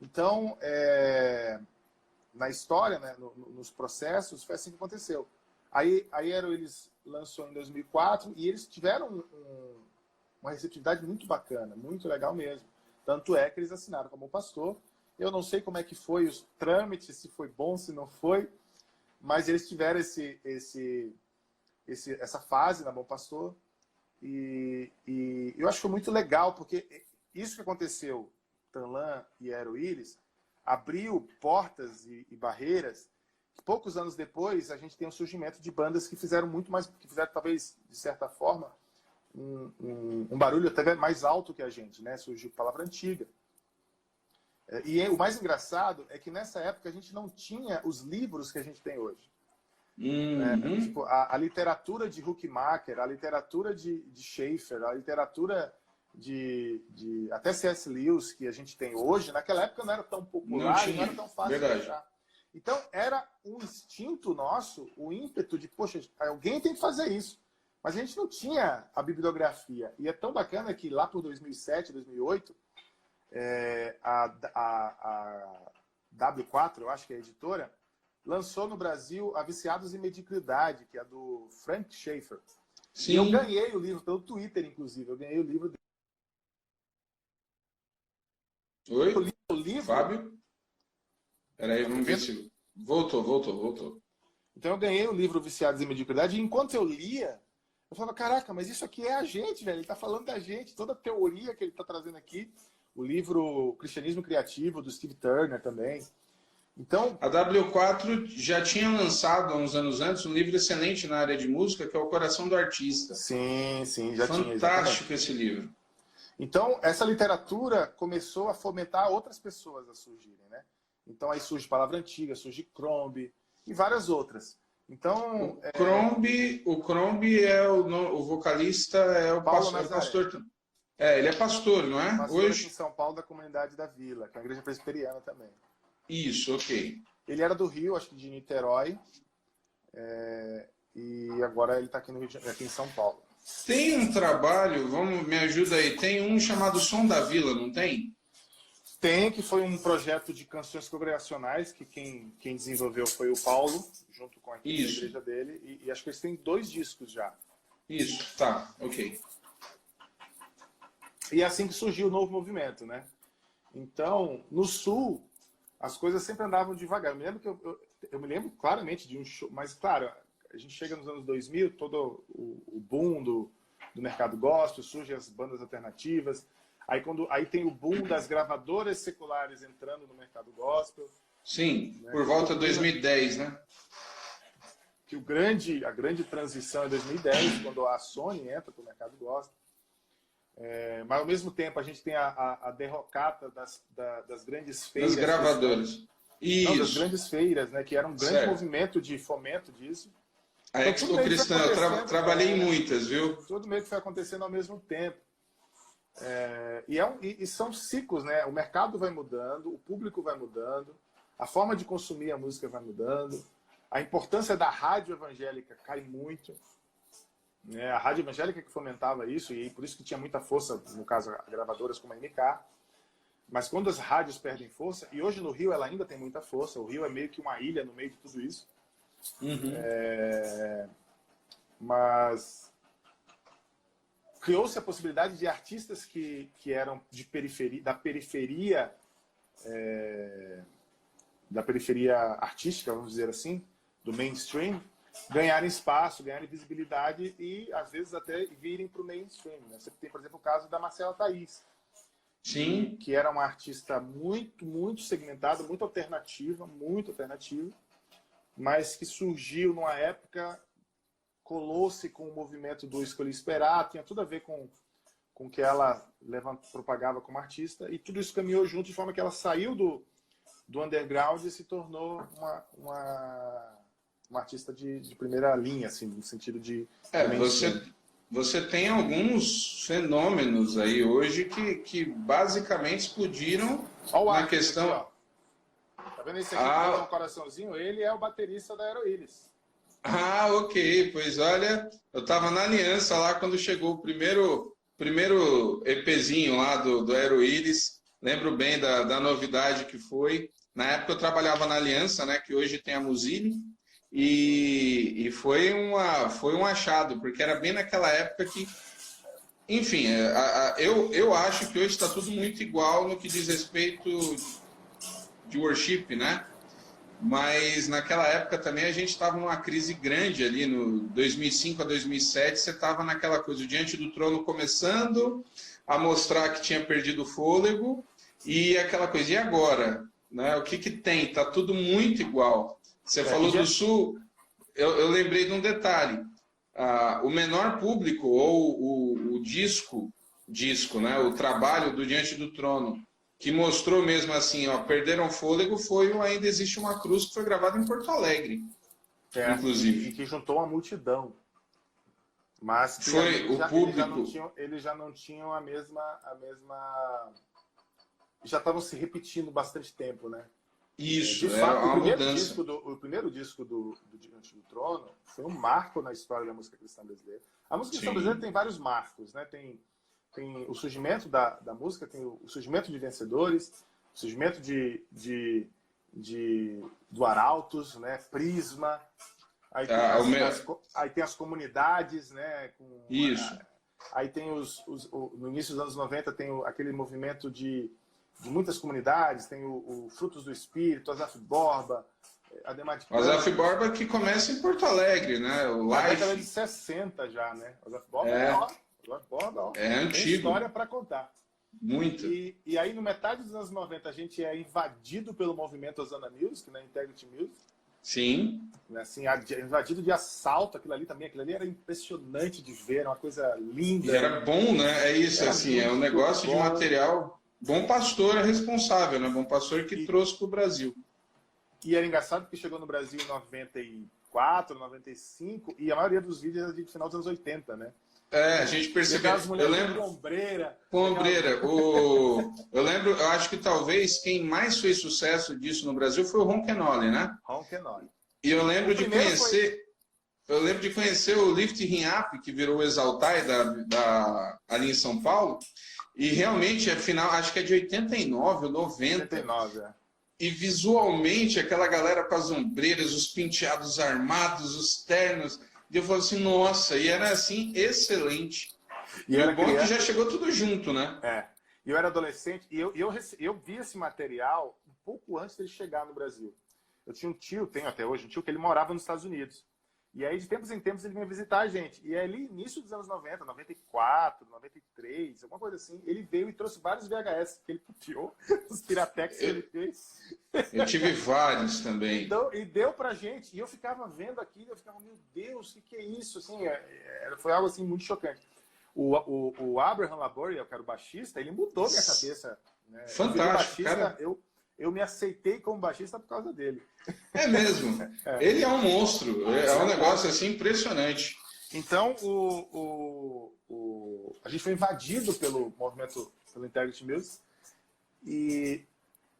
Speaker 3: Então, na história, né, nos processos, foi assim que aconteceu. Aí a Aeroiris lançou em 2004 e eles tiveram uma receptividade muito bacana, muito legal mesmo. Tanto é que eles assinaram como pastor. Eu não sei como é que foi os trâmites, se foi bom, se não foi, mas eles tiveram essa fase na Bom Pastor e eu acho que foi muito legal, porque isso que aconteceu, Tanlan e Aeroiris, abriu portas e barreiras que poucos anos depois a gente tem o surgimento de bandas que fizeram muito mais, que fizeram talvez, de certa forma, um barulho até mais alto que a gente, né? Surgiu Palavra Antiga. E o mais engraçado é que nessa época a gente não tinha os livros que a gente tem hoje.
Speaker 2: Uhum.
Speaker 3: Tipo, a literatura de Huckmacher, a literatura de Schaeffer, a literatura de até C.S. Lewis que a gente tem hoje, naquela época não era tão popular e não era tão fácil de achar. Então era um instinto nosso, o ímpeto de, poxa, alguém tem que fazer isso. Mas a gente não tinha a bibliografia. E é tão bacana que lá por 2007, 2008, a W4, eu acho que é a editora, lançou no Brasil a Viciados em Mediocridade, que é do Frank Schaeffer.
Speaker 2: Sim.
Speaker 3: E eu ganhei o livro pelo Twitter, inclusive. Eu ganhei o livro dele.
Speaker 2: Oi?
Speaker 3: O livro...
Speaker 2: Fábio? Peraí, vamos ver se... Voltou.
Speaker 3: Então eu ganhei o livro Viciados em Mediocridade e enquanto eu lia, eu falava, caraca, mas isso aqui é a gente, velho. Ele tá falando da gente, toda a teoria que ele tá trazendo aqui. O livro Cristianismo Criativo, do Steve Turner também. Então,
Speaker 2: a W4 já tinha lançado há uns anos antes um livro excelente na área de música, que é O Coração do Artista.
Speaker 3: Sim, já tinha.
Speaker 2: Fantástico esse livro.
Speaker 3: Então, essa literatura começou a fomentar outras pessoas a surgirem, né? Então, aí surge Palavra Antiga, surge Crombie e várias outras. Então,
Speaker 2: o Crombie é o vocalista, é o pastor. Ele é pastor, não é?
Speaker 3: Pastor hoje em São Paulo da Comunidade da Vila, que é a igreja presbiteriana também.
Speaker 2: Isso, ok.
Speaker 3: Ele era do Rio, acho que de Niterói, e agora ele está aqui aqui em São Paulo.
Speaker 2: Tem um trabalho, me ajuda aí, tem um chamado Som da Vila, não tem?
Speaker 3: Tem, que foi um projeto de canções congregacionais, que quem desenvolveu foi o Paulo, junto com a igreja dele, e acho que eles têm 2 discos já.
Speaker 2: Isso, tá, ok.
Speaker 3: E é assim que surgiu o novo movimento, né? Então, no Sul, as coisas sempre andavam devagar. Eu me lembro claramente de um show, mas claro, a gente chega nos anos 2000, todo o boom do mercado gospel, surgem as bandas alternativas, aí tem o boom das gravadoras seculares entrando no mercado gospel.
Speaker 2: Sim, né? Por volta de 2010, né?
Speaker 3: Que a grande transição é 2010, quando a Sony entra para o mercado gospel. Mas ao mesmo tempo a gente tem a derrocata das grandes feiras.
Speaker 2: Das gravadoras.
Speaker 3: Não, das grandes feiras, né? Que era um grande movimento de fomento disso.
Speaker 2: A
Speaker 3: Então,
Speaker 2: Expo Cristã, eu trabalhei em muitas, viu?
Speaker 3: Tudo meio que foi acontecendo ao mesmo tempo. E são ciclos, né? O mercado vai mudando, o público vai mudando, a forma de consumir a música vai mudando, a importância da rádio evangélica cai muito. Né? A rádio evangélica que fomentava isso, e por isso que tinha muita força, no caso, gravadoras como a MK. Mas quando as rádios perdem força, e hoje no Rio ela ainda tem muita força, o Rio é meio que uma ilha no meio de tudo isso.
Speaker 2: Uhum.
Speaker 3: Mas criou-se a possibilidade de artistas que eram de da periferia artística, vamos dizer assim, do mainstream, ganharem espaço, ganharem visibilidade e, às vezes, até virem para o mainstream. Né? Você tem, por exemplo, o caso da Marcela Thaís.
Speaker 2: Sim.
Speaker 3: Que era uma artista muito, muito segmentada, muito alternativa, mas que surgiu numa época, colou-se com o movimento do Escolhi Esperar, tinha tudo a ver com o que ela propagava como artista, e tudo isso caminhou junto de forma que ela saiu do underground e se tornou uma artista de primeira linha, assim, no sentido de...
Speaker 2: Você tem alguns fenômenos aí hoje que basicamente explodiram na questão...
Speaker 3: Aqui, tá vendo esse aqui que tem um coraçãozinho? Ele é o baterista da Aeroíris.
Speaker 2: Ah, ok. Pois olha, eu estava na Aliança lá quando chegou o primeiro EPzinho lá do Aeroíris. Lembro bem da novidade que foi. Na época eu trabalhava na Aliança, né, que hoje tem a Musile. E foi um achado, porque era bem naquela época que... Enfim, eu acho que hoje está tudo muito igual no que diz respeito de worship, né? Mas naquela época também a gente estava numa crise grande ali, no 2005 a 2007, você estava naquela coisa, Diante do Trono começando a mostrar que tinha perdido o fôlego, e aquela coisa, e agora? Né? O que tem? Está tudo muito igual. Você falou do Sul, eu lembrei de um detalhe. O menor público, ou o disco, né? O trabalho do Diante do Trono, que mostrou mesmo assim, ó, perderam fôlego, foi o Ainda Existe Uma Cruz, que foi gravado em Porto Alegre, inclusive.
Speaker 3: E que juntou uma multidão. Mas que
Speaker 2: foi o público.
Speaker 3: Eles já não tinham a mesma... Já estavam se repetindo bastante tempo, né?
Speaker 2: Isso,
Speaker 3: de fato,
Speaker 2: uma mudança.
Speaker 3: O primeiro disco do Diante do Trono foi um marco na história da música cristã brasileira. A música cristã brasileira tem vários marcos, né? Tem o surgimento da música, tem o surgimento de Vencedores, o surgimento do Arautos, né? Prisma. Aí tem, aí tem as comunidades, né?
Speaker 2: Isso.
Speaker 3: Aí tem no início dos anos 90 tem aquele movimento de muitas comunidades, tem o Frutos do Espírito, Azaf Borba, Ademar de Campos.
Speaker 2: Azaf Borba que começa em Porto Alegre, né? O
Speaker 3: Na
Speaker 2: Life.
Speaker 3: década de 60 já, né? Azaf Borba
Speaker 2: é antigo.
Speaker 3: Tem história para contar.
Speaker 2: Muito.
Speaker 3: E aí, no metade dos anos 90, a gente é invadido pelo movimento Osana Music, né? Integrity Music.
Speaker 2: Sim.
Speaker 3: Assim, invadido de assalto, aquilo ali era impressionante de ver, era uma coisa linda.
Speaker 2: E era bom, né? É isso, assim, é um negócio de material... Bom Pastor é responsável, né? Bom Pastor que trouxe para o Brasil.
Speaker 3: E era engraçado porque chegou no Brasil em 94, 95, e a maioria dos vídeos era de final dos anos 80, né?
Speaker 2: A gente percebeu. Eu lembro.
Speaker 3: Com ombreira.
Speaker 2: Eu acho que talvez quem mais fez sucesso disso no Brasil foi o Ron Kenoly, né?
Speaker 3: Ron Kenoly.
Speaker 2: E eu lembro de conhecer. Eu lembro de conhecer o Lift Him Up, que virou o Exaltai ali em São Paulo. E realmente, afinal, acho que é de 89 ou 90.
Speaker 3: 89, é.
Speaker 2: E visualmente, aquela galera com as ombreiras, os penteados armados, os ternos. E eu falo assim, nossa, e era assim, excelente. E o bom é que já chegou tudo junto, né?
Speaker 3: E eu era adolescente e eu vi esse material um pouco antes dele chegar no Brasil. Eu tinha um tio, tenho até hoje, um tio que ele morava nos Estados Unidos. E aí, de tempos em tempos, ele vinha visitar a gente. E ali, início dos anos 90, 94, 93, alguma coisa assim, ele veio e trouxe vários VHS que ele copiou, os Piratex que ele fez.
Speaker 2: Eu tive vários também.
Speaker 3: E deu pra gente. E eu ficava vendo aquilo, eu ficava, meu Deus, o que é isso? Assim, foi algo assim, muito chocante. O Abraham Laboria, que era o baixista, ele mudou minha cabeça. Né?
Speaker 2: Fantástico,
Speaker 3: baixista,
Speaker 2: cara.
Speaker 3: eu me aceitei como baixista por causa dele.
Speaker 2: É mesmo. Ele é um monstro. É um negócio assim impressionante.
Speaker 3: Então, a gente foi invadido pelo movimento, pelo Integrity Music. E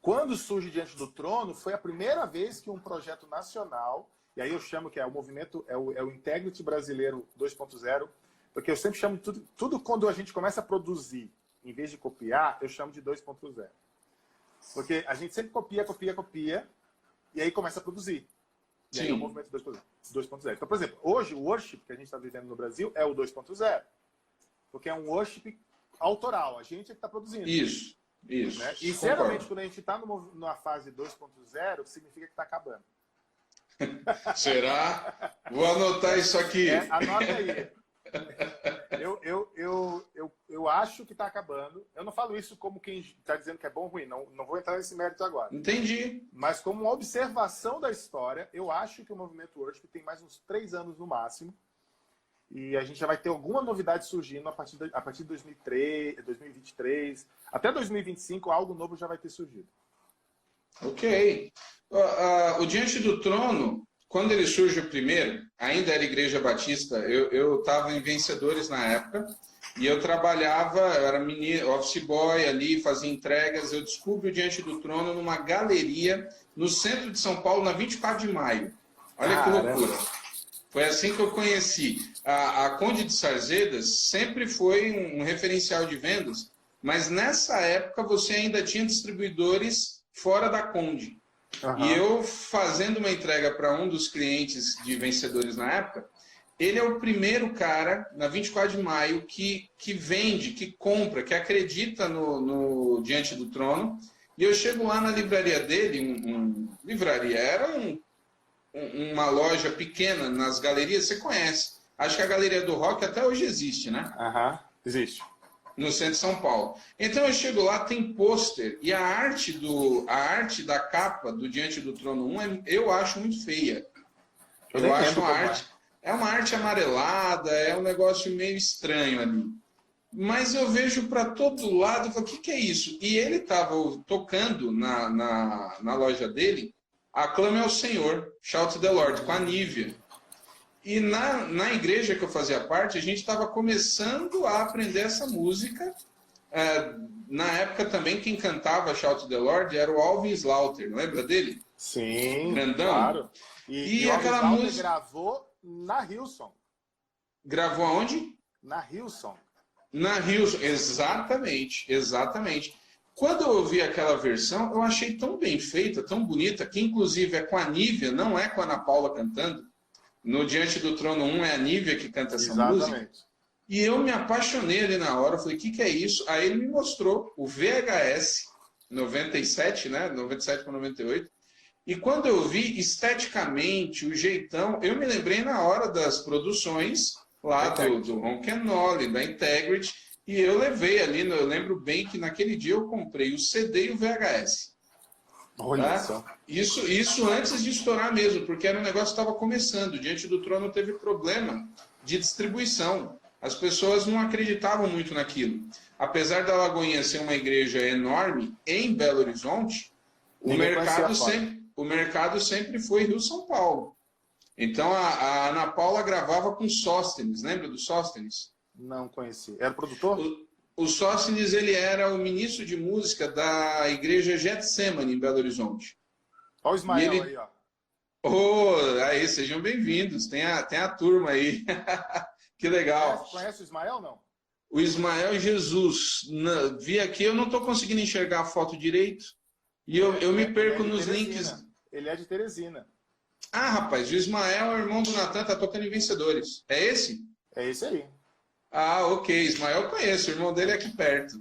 Speaker 3: quando surge Diante do Trono, foi a primeira vez que um projeto nacional, e aí eu chamo que é o movimento, é o Integrity Brasileiro 2.0, porque eu sempre chamo tudo quando a gente começa a produzir, em vez de copiar, eu chamo de 2.0. Porque a gente sempre copia, e aí começa a produzir. E aí é o movimento 2.0. Então, por exemplo, hoje o worship que a gente está vivendo no Brasil é o 2.0. Porque é um worship autoral, a gente é que está produzindo.
Speaker 2: Isso.
Speaker 3: Né? E geralmente quando a gente está numa fase 2.0, significa que está acabando.
Speaker 2: Será? Vou anotar isso aqui.
Speaker 3: Anota aí. Eu acho que está acabando. Eu não falo isso como quem está dizendo que é bom ou ruim. Não vou entrar nesse mérito agora.
Speaker 2: Entendi.
Speaker 3: Mas como uma observação da história, eu acho que o movimento worship tem mais uns 3 anos no máximo. E a gente já vai ter alguma novidade surgindo a partir de 2023. Até 2025, algo novo já vai ter surgido.
Speaker 2: Ok. O Diante do Trono, quando ele surge o primeiro, ainda era Igreja Batista, eu estava em Vencedores na época, e eu trabalhava, eu era office boy ali, fazia entregas, eu descubro o Diante do Trono numa galeria no centro de São Paulo, na 24 de maio. Olha que loucura. Foi assim que eu conheci. A Conde de Sarzedas sempre foi um referencial de vendas, mas nessa época você ainda tinha distribuidores fora da Conde. E eu, fazendo uma entrega para um dos clientes de Vencedores na época, ele é o primeiro cara, na 24 de maio, que vende, que compra, que acredita no Diante do Trono. E eu chego lá na livraria dele, livraria, era uma loja pequena nas galerias, você conhece. Acho que a Galeria do Rock até hoje existe, né?
Speaker 3: Existe.
Speaker 2: No centro de São Paulo. Então eu chego lá, tem pôster, e a arte da capa do Diante do Trono 1 eu acho muito feia. Eu acho uma arte amarelada, é um negócio meio estranho ali. Mas eu vejo para todo lado, eu falo, o que é isso? E ele estava tocando na loja dele, Aclame ao Senhor, Shout to the Lord, com a Nívia. E na igreja que eu fazia parte, a gente estava começando a aprender essa música. Na época também, quem cantava Shout to the Lord era o Alvin Slaughter, lembra dele?
Speaker 3: Sim,
Speaker 2: grandão.
Speaker 3: Claro. E
Speaker 2: aquela música
Speaker 3: gravou na Hillsong.
Speaker 2: Gravou aonde?
Speaker 3: Na Hillsong.
Speaker 2: Na Hillsong, exatamente. Quando eu ouvi aquela versão, eu achei tão bem feita, tão bonita, que inclusive é com a Nívia, não é com a Ana Paula cantando. No Diante do Trono 1 é a Nívia que canta essa música. E eu me apaixonei ali na hora, falei, o que é isso? Aí ele me mostrou o VHS 97, né? 97 para 98. E quando eu vi esteticamente, o jeitão, eu me lembrei na hora das produções lá do Ron Kenoly, da Integrity, e eu levei ali, eu lembro bem que naquele dia eu comprei o CD e o VHS.
Speaker 3: Olha só.
Speaker 2: Isso antes de estourar mesmo, porque era um negócio que estava começando. Diante do Trono teve problema de distribuição. As pessoas não acreditavam muito naquilo. Apesar da Lagoinha ser uma igreja enorme em Belo Horizonte, o mercado sempre foi Rio-São Paulo. Então a Ana Paula gravava com Sóstenes. Lembra do Sóstenes?
Speaker 3: Não conheci. Era produtor?
Speaker 2: O Sóstenes, ele era o ministro de música da igreja Getsemane, em Belo Horizonte.
Speaker 3: Olha o Ismael aí, ó.
Speaker 2: Aí, sejam bem-vindos. Tem a turma aí. Que legal.
Speaker 3: Conhece o Ismael, não?
Speaker 2: O Ismael Jesus. Vi aqui, eu não estou conseguindo enxergar a foto direito. E eu me perco nos links.
Speaker 3: Ele é de Teresina.
Speaker 2: Ah, rapaz, o Ismael é o irmão do Natan, tá tocando em Vencedores. É esse?
Speaker 3: É esse aí.
Speaker 2: Ah, ok. Ismael eu conheço, o irmão dele é aqui perto.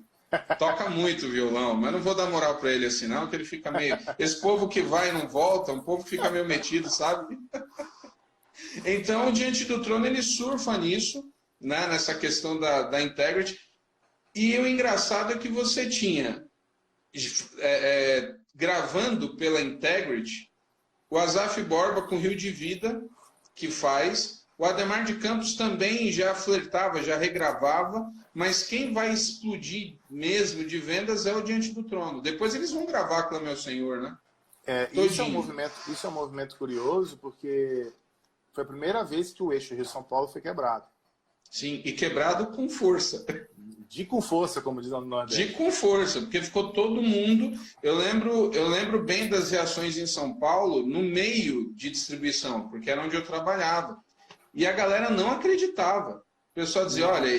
Speaker 2: Toca muito violão, mas não vou dar moral para ele assim, não, que ele fica meio... Esse povo que vai e não volta, um povo que fica meio metido, sabe? Então, o Diante do Trono, ele surfa nisso, né, nessa questão da Integrity. E o engraçado é que você tinha, gravando pela Integrity, o Asaf Borba com Rio de Vida, que faz... O Adhemar de Campos também já flertava, já regravava, mas quem vai explodir mesmo de vendas é o Diante do Trono. Depois eles vão gravar Clame ao Senhor, né?
Speaker 3: Isso é um movimento curioso, porque foi a primeira vez que o eixo Rio-São Paulo foi quebrado.
Speaker 2: Sim, e quebrado com força.
Speaker 3: Com força, como diz no Nordeste.
Speaker 2: Com força, porque ficou todo mundo... Eu lembro bem das reações em São Paulo, no meio de distribuição, porque era onde eu trabalhava. E a galera não acreditava. O pessoal dizia, olha,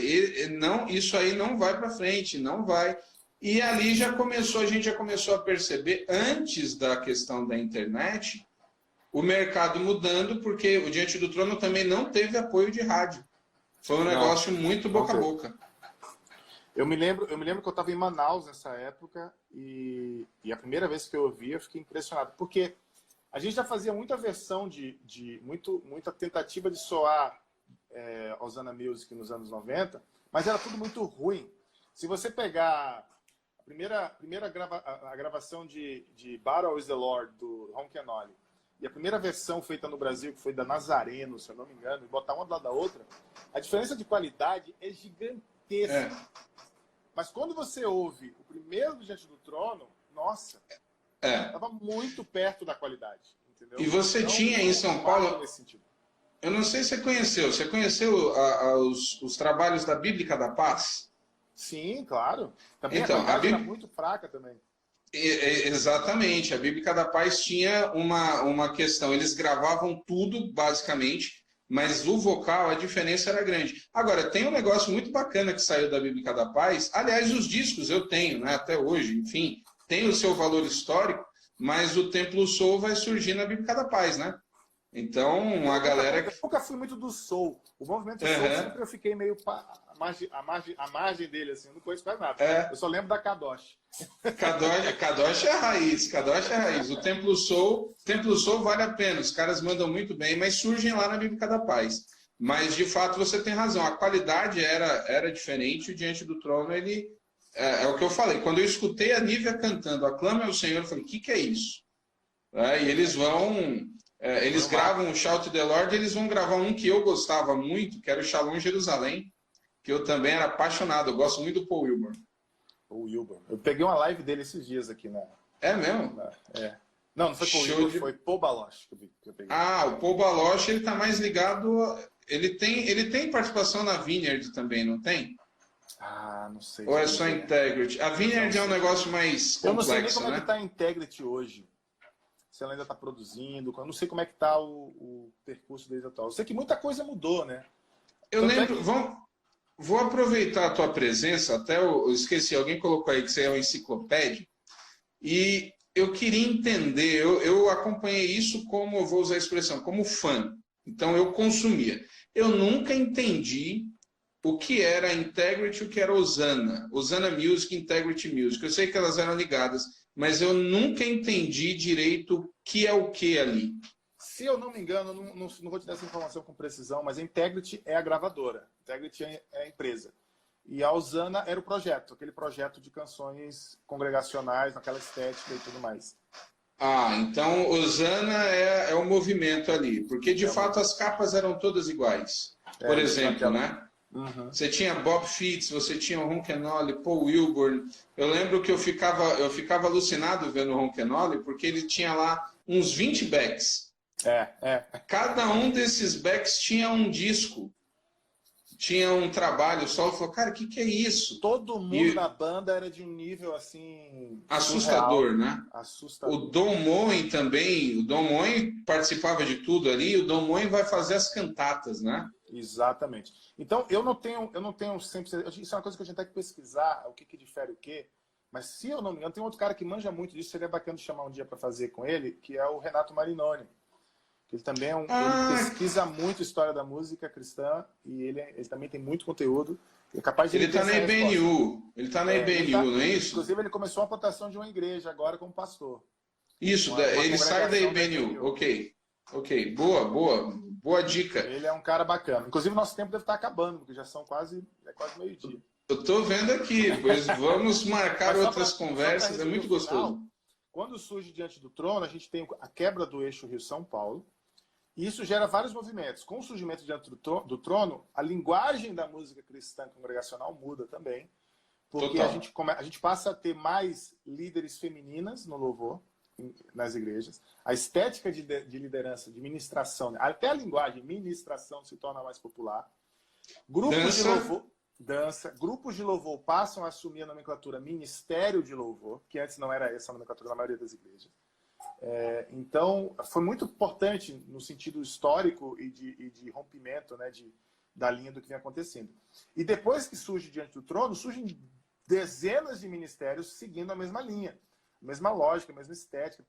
Speaker 2: isso aí não vai para frente, não vai. E ali a gente já começou a perceber, antes da questão da internet, o mercado mudando, porque o Diante do Trono também não teve apoio de rádio. Foi um negócio muito boca a boca.
Speaker 3: Eu me lembro que eu estava em Manaus nessa época e a primeira vez que eu ouvi, eu fiquei impressionado. Porque a gente já fazia muita versão muita tentativa de soar Hosanna Music nos anos 90, mas era tudo muito ruim. Se você pegar a gravação de Battle is the Lord, do Ron Kenoly, e a primeira versão feita no Brasil, que foi da Nazareno, se eu não me engano, e botar uma do lado da outra, a diferença de qualidade é gigantesca. Mas quando você ouve o primeiro do Diante do Trono, nossa, estava muito perto da qualidade. Entendeu?
Speaker 2: E você tinha em São Paulo... Eu não sei se você conheceu. Você conheceu os trabalhos da Bíblica da Paz?
Speaker 3: Sim, claro. Também
Speaker 2: então,
Speaker 3: a qualidade era muito fraca também.
Speaker 2: Exatamente. A Bíblica da Paz tinha uma questão. Eles gravavam tudo, basicamente, mas o vocal, a diferença era grande. Agora, tem um negócio muito bacana que saiu da Bíblica da Paz. Aliás, os discos eu tenho, né, até hoje, enfim, tem o seu valor histórico, mas o Templo Soul vai surgir na Bíblica da Paz, né? Então, a galera...
Speaker 3: Eu nunca fui muito do soul. O movimento soul sempre eu fiquei meio à margem dele, assim, eu não conheço mais nada. Eu só lembro da Kadosh.
Speaker 2: Kadosh é a raiz, Kadosh é a raiz. O Templo Soul vale a pena, os caras mandam muito bem, mas surgem lá na Bíblica da Paz. Mas, de fato, você tem razão, a qualidade era diferente, o Diante do Trono, ele... É o que eu falei, quando eu escutei a Nívia cantando Aclame ao Senhor, eu falei, o que é isso? E eles vão... eles gravam o Shout the Lord, eles vão gravar um que eu gostava muito, que era o Shalom Jerusalém, que eu também era apaixonado, eu gosto muito do Paul Wilbur.
Speaker 3: O Wilbur. Eu peguei uma live dele esses dias aqui, né?
Speaker 2: É mesmo?
Speaker 3: Não foi Paul Wilbur, foi Paul Baloche que eu peguei.
Speaker 2: O Paul Baloche, ele tá mais ligado... Ele tem participação na Vineyard também, não tem?
Speaker 3: Não sei.
Speaker 2: Ou é só Integrity? A Vineyard é um negócio mais complexo, né? Eu não sei nem
Speaker 3: como é que tá a Integrity hoje. Se ela ainda está produzindo, eu não sei como é que está o percurso deles atual. Eu sei que muita coisa mudou, né?
Speaker 2: Eu lembro, vou aproveitar a tua presença, até eu esqueci, alguém colocou aí que você é uma enciclopédia, e eu queria entender, eu acompanhei isso como, eu vou usar a expressão, como fã. Então eu consumia. Eu nunca entendi o que era Integrity e o que era Hosanna. Hosanna Music, Integrity Music. Eu sei que elas eram ligadas, mas eu nunca entendi direito o que é o que ali.
Speaker 3: Se eu não me engano, não vou te dar essa informação com precisão, mas a Integrity é a gravadora. Integrity é a empresa. E a Hosanna era o projeto, aquele projeto de canções congregacionais, naquela estética e tudo mais.
Speaker 2: Então Hosanna é o movimento ali. Porque, de fato, as capas eram todas iguais. Por exemplo, né?
Speaker 3: Uhum.
Speaker 2: Você tinha Bob Fitts, você tinha o Ron Kenoly, Paul Wilbur. Eu lembro que eu ficava alucinado vendo o Ron Kenoly, porque ele tinha lá uns 20 backs. Cada um desses backs tinha um disco, tinha um trabalho solo. Falou, cara, o que é isso?
Speaker 3: Todo mundo na banda era de um nível assim...
Speaker 2: assustador, surreal, né?
Speaker 3: Assustador.
Speaker 2: O Don Moen também, o Don Moen participava de tudo ali, o Don Moen vai fazer as cantatas, né?
Speaker 3: Exatamente. Então, eu não tenho sempre... Isso é uma coisa que a gente tem que pesquisar, o que difere o quê. Mas se eu não me engano, tem outro cara que manja muito disso, seria bacana de chamar um dia para fazer com ele, que é o Renato Marinoni. Ele também ele pesquisa muito história da música cristã e ele também tem muito conteúdo. É capaz de
Speaker 2: ele está na IBNU. Ele está na IBNU, não é isso?
Speaker 3: Inclusive, ele começou uma plantação de uma igreja agora como pastor.
Speaker 2: Isso, ele sai da IBNU. Ok. Boa dica.
Speaker 3: Ele é um cara bacana. Inclusive, nosso tempo deve estar acabando, porque já são quase meio-dia.
Speaker 2: Eu estou vendo aqui, pois vamos marcar outras conversas, é muito gostoso.
Speaker 3: Quando surge Diante do Trono, a gente tem a quebra do eixo Rio-São Paulo, E isso gera vários movimentos. Com o surgimento diante do trono, a linguagem da música cristã congregacional muda também, porque a gente passa a ter mais líderes femininas no louvor, nas igrejas. A estética de liderança, de ministração, até a linguagem ministração se torna mais popular. Grupos de louvor, grupos de louvor passam a assumir a nomenclatura ministério de louvor, que antes não era essa a nomenclatura na maioria das igrejas. Então, foi muito importante no sentido histórico e de rompimento, né, da linha do que vem acontecendo. E depois que surge diante do trono, surgem dezenas de ministérios seguindo a mesma linha, a mesma lógica, a mesma estética.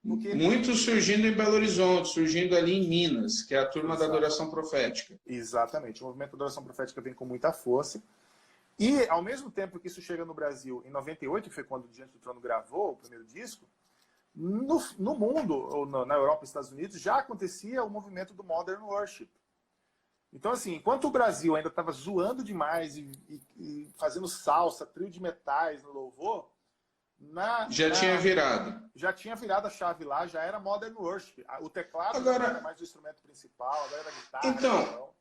Speaker 2: Muitos surgindo em Belo Horizonte, surgindo ali em Minas, que é a turma da adoração profética.
Speaker 3: Exatamente. O movimento da adoração profética vem com muita força. E, ao mesmo tempo que isso chega no Brasil, em 98, que foi quando o Diante do Trono gravou o primeiro disco, no mundo, ou na Europa e Estados Unidos, já acontecia o movimento do Modern Worship. Então, assim, enquanto o Brasil ainda estava zoando demais e fazendo salsa, trio de metais no louvor,
Speaker 2: já tinha virado.
Speaker 3: Já tinha virado a chave lá, já era Modern Worship. O teclado
Speaker 2: agora,
Speaker 3: era mais o instrumento principal, agora era a guitarra.
Speaker 2: Então,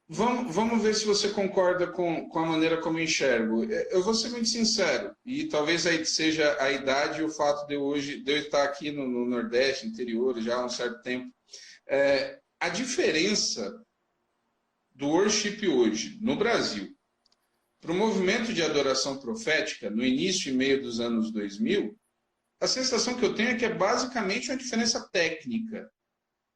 Speaker 2: vamos ver se você concorda com a maneira como eu enxergo. Eu vou ser muito sincero, e talvez aí seja a idade e o fato de eu estar aqui no Nordeste, interior, já há um certo tempo. A diferença do worship hoje, no Brasil, para o movimento de adoração profética, no início e meio dos anos 2000, a sensação que eu tenho é que é basicamente uma diferença técnica.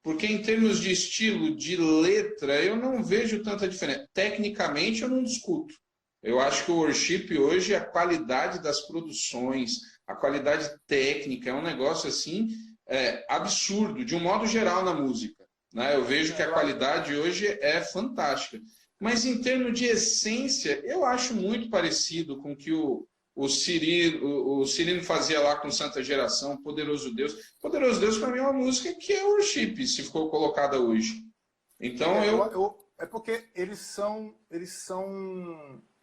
Speaker 2: Porque em termos de estilo, de letra, eu não vejo tanta diferença. Tecnicamente, eu não discuto. Eu acho que o worship hoje, a qualidade das produções, a qualidade técnica, é um negócio assim absurdo, de um modo geral na música. Né? Eu vejo que a qualidade hoje é fantástica. Mas em termos de essência, eu acho muito parecido com o que o Cirino fazia lá com Santa Geração, Poderoso Deus. Poderoso Deus, para mim, é uma música que é worship, se ficou colocada hoje. Então,
Speaker 3: é porque eles são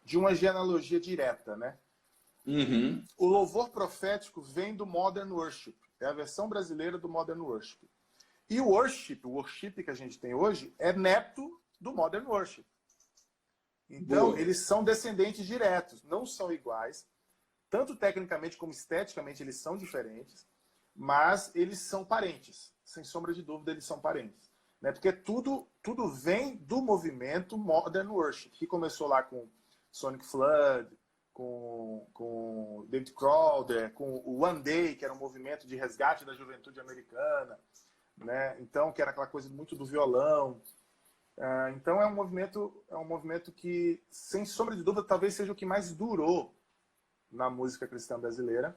Speaker 3: de uma genealogia direta, né?
Speaker 2: Uhum.
Speaker 3: O louvor profético vem do Modern Worship. É a versão brasileira do Modern Worship. E o worship que a gente tem hoje, é neto do Modern Worship. Então, eles são descendentes diretos, não são iguais. Tanto tecnicamente como esteticamente eles são diferentes, mas eles são parentes. Sem sombra de dúvida, eles são parentes. Né? Porque tudo vem do movimento Modern Worship, que começou lá com Sonic Flood, com David Crowder, com o One Day, que era um movimento de resgate da juventude americana, né? Então, que era aquela coisa muito do violão. Então é um movimento que, sem sombra de dúvida, talvez seja o que mais durou na música cristã brasileira,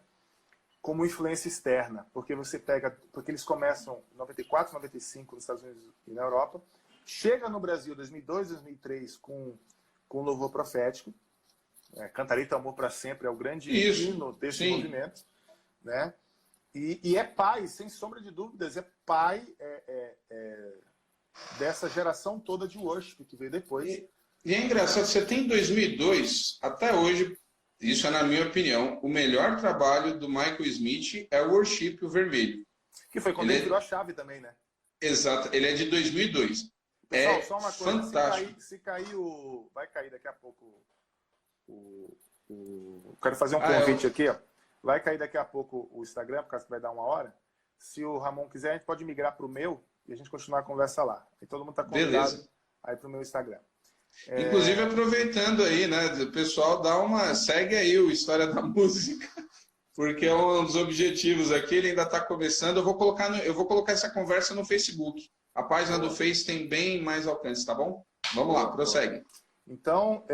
Speaker 3: como influência externa, porque eles começam em 94, 95 nos Estados Unidos e na Europa, chega no Brasil 2002, 2003 com louvor profético, Cantarei Teu Amor para Sempre é o grande hino desse movimento, né? E é pai, sem sombra de dúvidas, é pai dessa geração toda de worship que veio depois.
Speaker 2: E é engraçado, você tem 2002, até hoje, isso é na minha opinião, o melhor trabalho do Michael Smith é o Worship, o Vermelho.
Speaker 3: Que foi quando ele virou a chave também, né?
Speaker 2: Exato, ele é de 2002.
Speaker 3: Pessoal, só uma coisa,
Speaker 2: fantástico.
Speaker 3: Se cair vai cair daqui a pouco quero fazer um convite aqui, ó. Vai cair daqui a pouco o Instagram, por causa que vai dar 1 hora. Se o Ramon quiser, a gente pode migrar para o meu e a gente continuar a conversa lá. E todo mundo está convidado aí para o meu Instagram.
Speaker 2: Inclusive, aproveitando aí, né, o pessoal segue aí o História da Música, porque é um dos objetivos aqui, ele ainda está começando. Eu vou colocar essa conversa no Facebook. A página do Face tem bem mais alcance, tá bom? Vamos lá, prossegue.
Speaker 3: Então,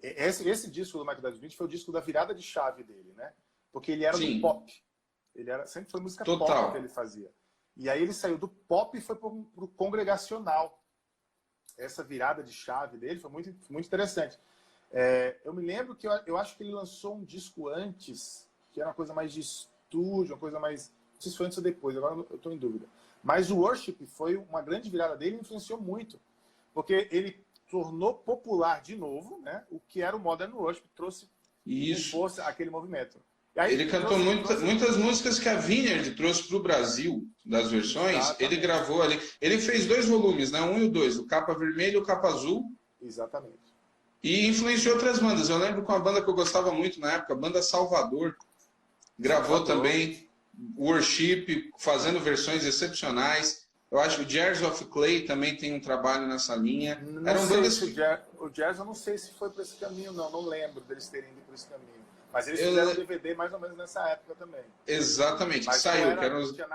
Speaker 3: esse disco do Michael Smith foi o disco da virada de chave dele, né? Porque ele era do pop. Sempre foi música pop que ele fazia. E aí ele saiu do pop e foi para o congregacional. Essa virada de chave dele foi muito, muito interessante. Eu me lembro que eu acho que ele lançou um disco antes, que era uma coisa mais de estúdio, uma coisa mais... Não sei se foi antes ou depois, agora eu estou em dúvida. Mas o worship foi uma grande virada dele e influenciou muito. Porque ele tornou popular de novo, né, o que era o Modern Worship, trouxe com força aquele movimento. Aí,
Speaker 2: ele cantou muitas músicas que a Vineyard trouxe para o Brasil, das versões. Exatamente. Ele gravou ali. Ele fez 2 volumes, né? 1 e o 2, o Capa Vermelha e o Capa Azul.
Speaker 3: Exatamente.
Speaker 2: E influenciou outras bandas. Eu lembro com uma banda que eu gostava muito na época, a banda Salvador. Gravou também Worship, fazendo versões excepcionais. Eu acho que o Jars of Clay também tem um trabalho nessa linha.
Speaker 3: Eram bandas... O Jazz eu não sei se foi para esse caminho, não lembro deles terem ido por esse caminho. Mas eles fizeram DVD mais ou menos nessa época também.
Speaker 2: Exatamente,
Speaker 3: mas
Speaker 2: saiu.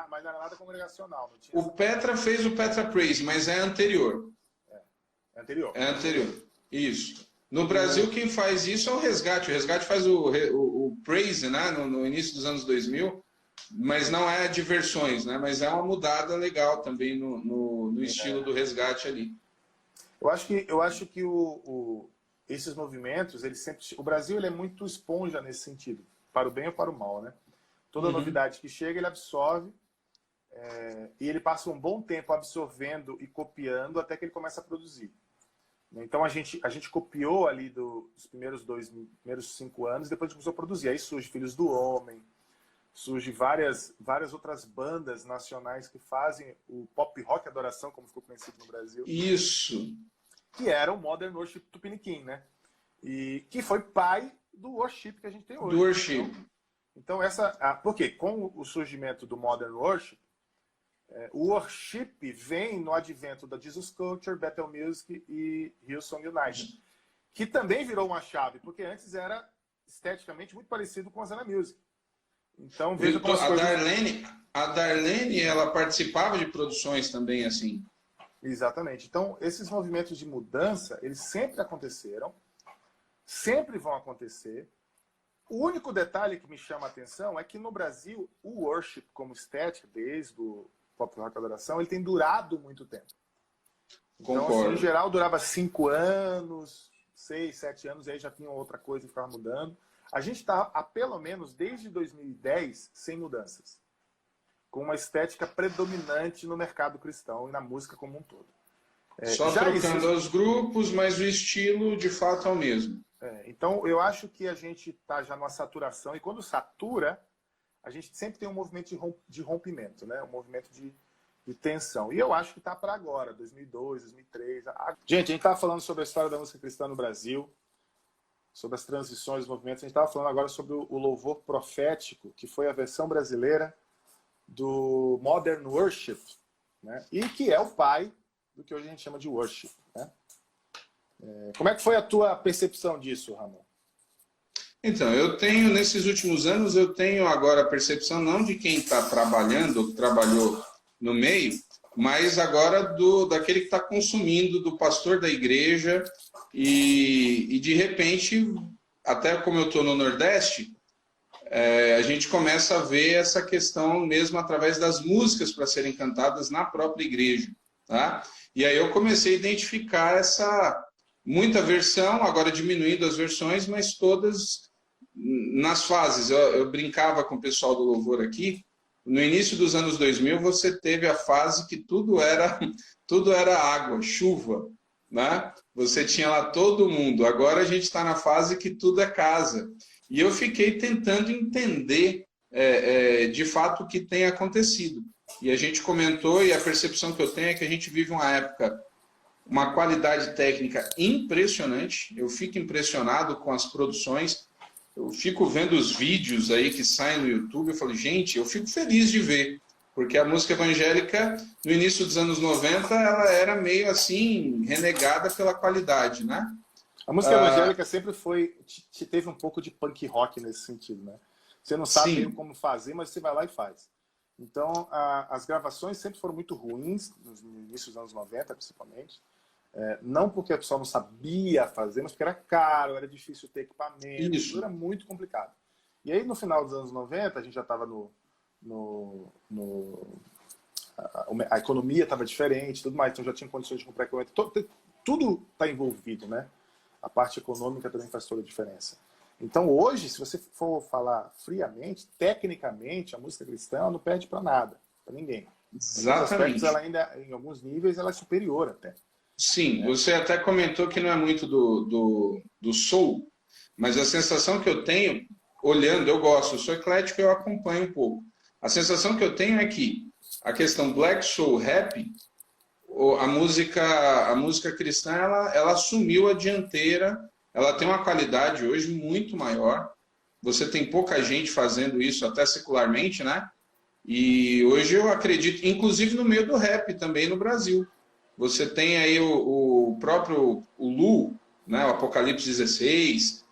Speaker 3: Mas não era nada congregacional.
Speaker 2: O Petra fez o Petra Praise, mas é anterior.
Speaker 3: É anterior.
Speaker 2: É anterior, isso. No Brasil, quem faz isso é o Resgate. O Resgate faz o Praise, né, no início dos anos 2000, mas não é de versões, né, mas é uma mudada legal também no estilo do Resgate ali.
Speaker 3: Eu acho que esses movimentos, eles sempre... O Brasil ele é muito esponja nesse sentido, para o bem ou para o mal, né? Toda novidade que chega, ele absorve, e ele passa um bom tempo absorvendo e copiando até que ele começa a produzir. Então a gente copiou ali dos primeiros 5 anos, depois a gente começou a produzir. Aí surge Filhos do Homem, surge várias outras bandas nacionais que fazem o pop rock adoração, como ficou conhecido no Brasil.
Speaker 2: Isso!
Speaker 3: Que era o Modern Worship Tupiniquim, né? E que foi pai do worship que a gente tem hoje.
Speaker 2: Do worship.
Speaker 3: Então porque com o surgimento do Modern Worship, o worship vem no advento da Jesus Culture, Bethel Music e Hillsong United, que também virou uma chave, porque antes era esteticamente muito parecido com a Zena Music. Então, veja como
Speaker 2: a Darlene, ela participava de produções também assim.
Speaker 3: Exatamente. Então, esses movimentos de mudança, eles sempre aconteceram, sempre vão acontecer. O único detalhe que me chama a atenção é que no Brasil, o worship como estética, desde o pop rock adoração, ele tem durado muito tempo. Então, assim, em geral, durava 5 anos, 6, 7 anos, e aí já tinha outra coisa que ficava mudando. A gente está, há pelo menos desde 2010, sem mudanças, com uma estética predominante no mercado cristão e na música como um todo.
Speaker 2: Só trocando os grupos, mas o estilo de fato é o mesmo.
Speaker 3: Então, eu acho que a gente está já numa saturação, e quando satura, a gente sempre tem um movimento de rompimento, né? Um movimento de tensão. E eu acho que está para agora, 2002, 2003. Gente, a gente estava falando sobre a história da música cristã no Brasil, sobre as transições dos movimentos. A gente estava falando agora sobre o louvor profético, que foi a versão brasileira do Modern Worship, né? E que é o pai do que hoje a gente chama de worship, né? Como é que foi a tua percepção disso, Ramon?
Speaker 2: Então, nesses últimos anos, eu tenho agora a percepção não de quem está trabalhando, ou que trabalhou no meio, mas agora daquele que está consumindo, do pastor da igreja, e de repente, até como eu estou no Nordeste, a gente começa a ver essa questão mesmo através das músicas para serem cantadas na própria igreja, tá? E aí eu comecei a identificar muita versão, agora diminuindo as versões, mas todas nas fases. Eu brincava com o pessoal do louvor aqui, no início dos anos 2000 você teve a fase que tudo era água, chuva, né? Você tinha lá todo mundo. Agora a gente está na fase que tudo é casa. E eu fiquei tentando entender de fato o que tem acontecido. E a gente comentou, e a percepção que eu tenho é que a gente vive uma época, uma qualidade técnica impressionante. Eu fico impressionado com as produções. Eu fico vendo os vídeos aí que saem no YouTube. Eu falo, gente, eu fico feliz de ver. Porque a música evangélica, no início dos anos 90, ela era meio assim, renegada pela qualidade, né?
Speaker 3: A música evangélica sempre teve um pouco de punk rock nesse sentido, né? Você não sabe mesmo como fazer, mas você vai lá e faz. Então, as gravações sempre foram muito ruins, no início dos anos 90, principalmente. Não porque a pessoa não sabia fazer, mas porque era caro, era difícil ter equipamento, isso era muito complicado. E aí, no final dos anos 90, a gente já estava a economia estava diferente, tudo mais, então já tinha condições de comprar equipamento. Tudo está envolvido, né? A parte econômica também faz toda a diferença. Então, hoje, se você for falar friamente, tecnicamente, a música cristã não perde para nada, para ninguém.
Speaker 2: Exatamente.
Speaker 3: Ela ainda, em alguns níveis, ela é superior até.
Speaker 2: Sim, você até comentou que não é muito do soul, mas a sensação que eu tenho, olhando, eu gosto, eu sou eclético, eu acompanho um pouco. A sensação que eu tenho é que a questão black soul rap, a música cristã, ela assumiu a dianteira, ela tem uma qualidade hoje muito maior. Você tem pouca gente fazendo isso, até secularmente, né? E hoje eu acredito, inclusive no meio do rap também no Brasil. Você tem aí o próprio Lu, né, o Apocalipse 16,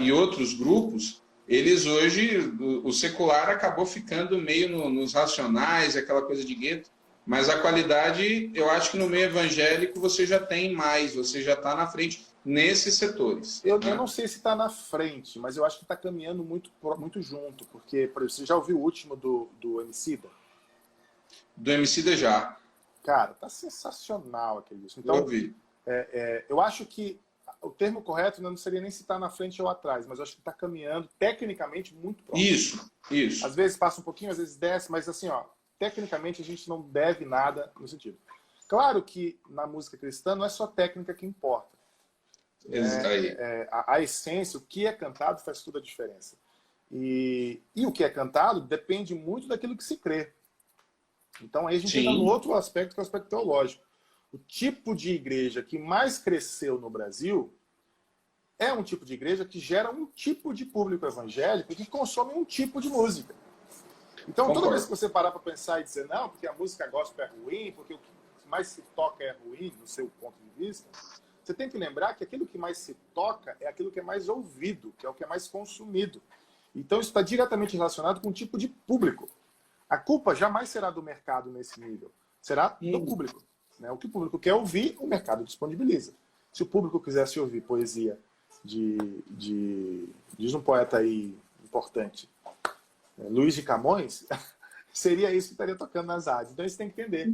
Speaker 2: e outros grupos, eles hoje, o secular acabou ficando meio nos Racionais, aquela coisa de gueto, mas a qualidade, eu acho que no meio evangélico você já tem mais, você já está na frente nesses setores.
Speaker 3: Eu
Speaker 2: Né?
Speaker 3: não sei se está na frente, mas eu acho que está caminhando muito junto, porque, por exemplo, você já ouviu o último do Emicida?
Speaker 2: Do Emicida já.
Speaker 3: Cara, tá sensacional aquele disco. Então,
Speaker 2: Eu ouvi.
Speaker 3: Eu acho que o termo correto não seria nem se está na frente ou atrás, mas eu acho que está caminhando tecnicamente muito próximo.
Speaker 2: Isso.
Speaker 3: Às vezes passa um pouquinho, às vezes desce, mas assim, ó, tecnicamente a gente não deve nada no sentido. Claro que na música cristã não é só técnica que importa. A essência, o que é cantado faz toda a diferença. E o que é cantado depende muito daquilo que se crê. Então aí a gente entra no outro aspecto, que é o aspecto teológico. O tipo de igreja que mais cresceu no Brasil é um tipo de igreja que gera um tipo de público evangélico que consome um tipo de música. Então,
Speaker 2: Concordo.
Speaker 3: toda vez que você parar para pensar e dizer, não, porque a música gospel é ruim, porque o que mais se toca é ruim, no seu ponto de vista, você tem que lembrar que aquilo que mais se toca é aquilo que é mais ouvido, que é o que é mais consumido. Então, isso está diretamente relacionado com o tipo de público. A culpa jamais será do mercado nesse nível, será do público. Né? O que o público quer ouvir, o mercado disponibiliza. Se o público quisesse ouvir poesia diz um poeta aí importante, Luiz de Camões, seria isso que estaria tocando nas rádios. Então, isso tem que entender.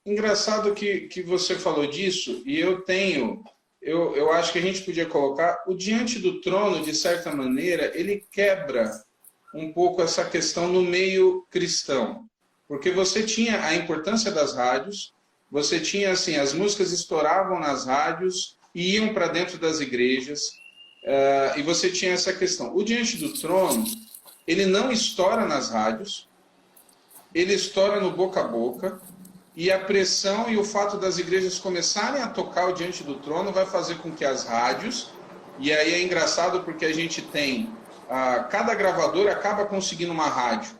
Speaker 2: Engraçado que você falou disso, e eu acho que a gente podia colocar o Diante do Trono, de certa maneira, ele quebra um pouco essa questão no meio cristão. Porque você tinha a importância das rádios, você tinha, assim, as músicas estouravam nas rádios e iam para dentro das igrejas, e você tinha essa questão. O Diante do Trono, ele não estoura nas rádios, ele estoura no boca a boca, e a pressão e o fato das igrejas começarem a tocar o Diante do Trono vai fazer com que as rádios, e aí é engraçado porque a gente tem, cada gravadora acaba conseguindo uma rádio.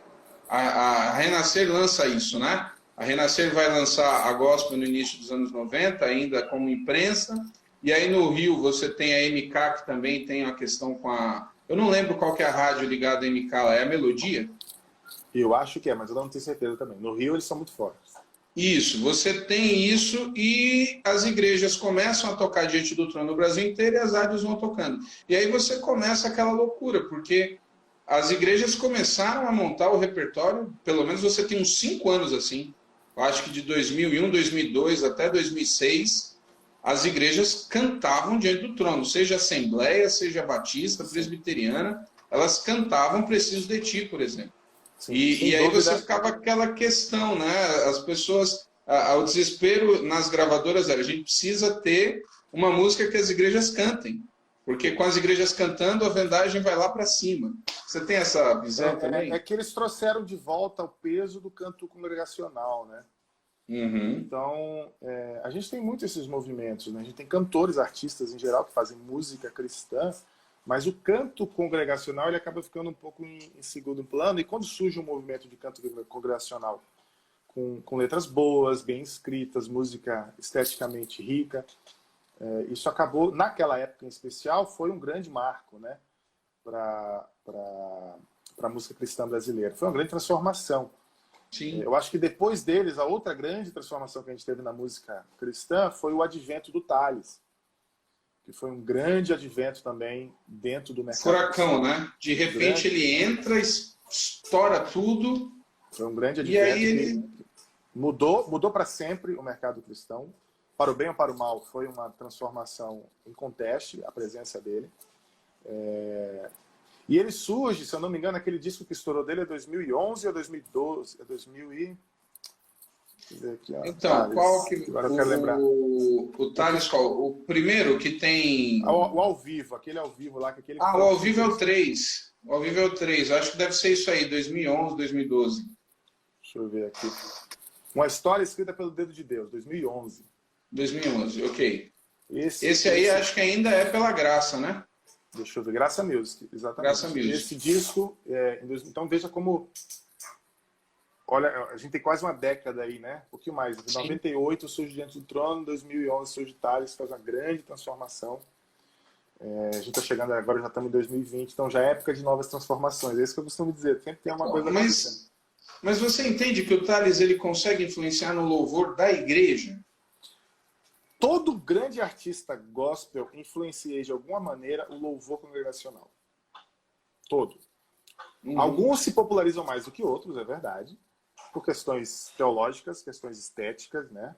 Speaker 2: A Renascer lança isso, né? A Renascer vai lançar a Gospel no início dos anos 90, ainda como imprensa, e aí no Rio você tem a MK, que também tem a questão com a... Eu não lembro qual que é a rádio ligada à MK, é a Melodia?
Speaker 3: Eu acho que é, mas eu não tenho certeza também. No Rio eles são muito fortes.
Speaker 2: Isso, você tem isso e as igrejas começam a tocar Diante do Trono no Brasil inteiro e as rádios vão tocando. E aí você começa aquela loucura, porque as igrejas começaram a montar o repertório, pelo menos você tem uns 5 anos assim, eu acho que de 2001, 2002 até 2006, as igrejas cantavam Diante do Trono, seja Assembleia, seja Batista, Presbiteriana, elas cantavam Preciso de Ti, por exemplo.
Speaker 3: Sim,
Speaker 2: e aí você ficava aquela questão, né? As pessoas, o desespero nas gravadoras era, a gente precisa ter uma música que as igrejas cantem, porque com as igrejas cantando, a vendagem vai lá para cima. Você tem essa visão também?
Speaker 3: É que eles trouxeram de volta o peso do canto congregacional, né?
Speaker 2: Uhum.
Speaker 3: Então, a gente tem muito esses movimentos, né? A gente tem cantores, artistas em geral que fazem música cristã, mas o canto congregacional ele acaba ficando um pouco em segundo plano, e quando surge um movimento de canto congregacional com letras boas, bem escritas, música esteticamente rica, isso acabou, naquela época em especial, foi um grande marco, né, para a música cristã brasileira. Foi uma grande transformação.
Speaker 2: Sim.
Speaker 3: Eu acho que depois deles, a outra grande transformação que a gente teve na música cristã foi o advento do Tales, que foi um grande advento também dentro do mercado.
Speaker 2: Furacão, né? De repente ele entra, estoura tudo.
Speaker 3: Foi um grande advento
Speaker 2: e aí ele
Speaker 3: que mudou para sempre o mercado cristão. Para o bem ou para o mal, foi uma transformação em conteste, a presença dele. E ele surge, se eu não me engano, aquele disco que estourou dele é 2011 ou 2012? É 2000 e... Aqui, ó,
Speaker 2: Então,
Speaker 3: Thales.
Speaker 2: qual que...
Speaker 3: Agora eu quero lembrar.
Speaker 2: O Thales, qual? O primeiro que tem...
Speaker 3: O ao vivo, aquele ao vivo lá. Aquele
Speaker 2: o ao vivo é o 3. O ao vivo é o 3. Eu acho que deve ser isso aí, 2011, 2012.
Speaker 3: Deixa eu ver aqui. Uma história escrita pelo dedo de Deus, 2011.
Speaker 2: 2011, ok.
Speaker 3: Esse
Speaker 2: aí acho que ainda é pela Graça, né?
Speaker 3: Deixa eu ver, Graça Music, exatamente.
Speaker 2: Graça Music.
Speaker 3: Esse disco, então veja como... Olha, a gente tem quase uma década aí, né? Um pouquinho mais. Em 98 surge Diante do Trono, em 2011 surge Thales, faz uma grande transformação. A gente está chegando agora, já estamos em 2020, então já é época de novas transformações. É isso que eu costumo dizer, sempre tem uma coisa acontecendo.
Speaker 2: Mas você entende que o Thales ele consegue influenciar no louvor da igreja?
Speaker 3: Todo grande artista gospel influencia de alguma maneira o louvor congregacional. Todo. Alguns se popularizam mais do que outros, é verdade. Por questões teológicas, questões estéticas, né?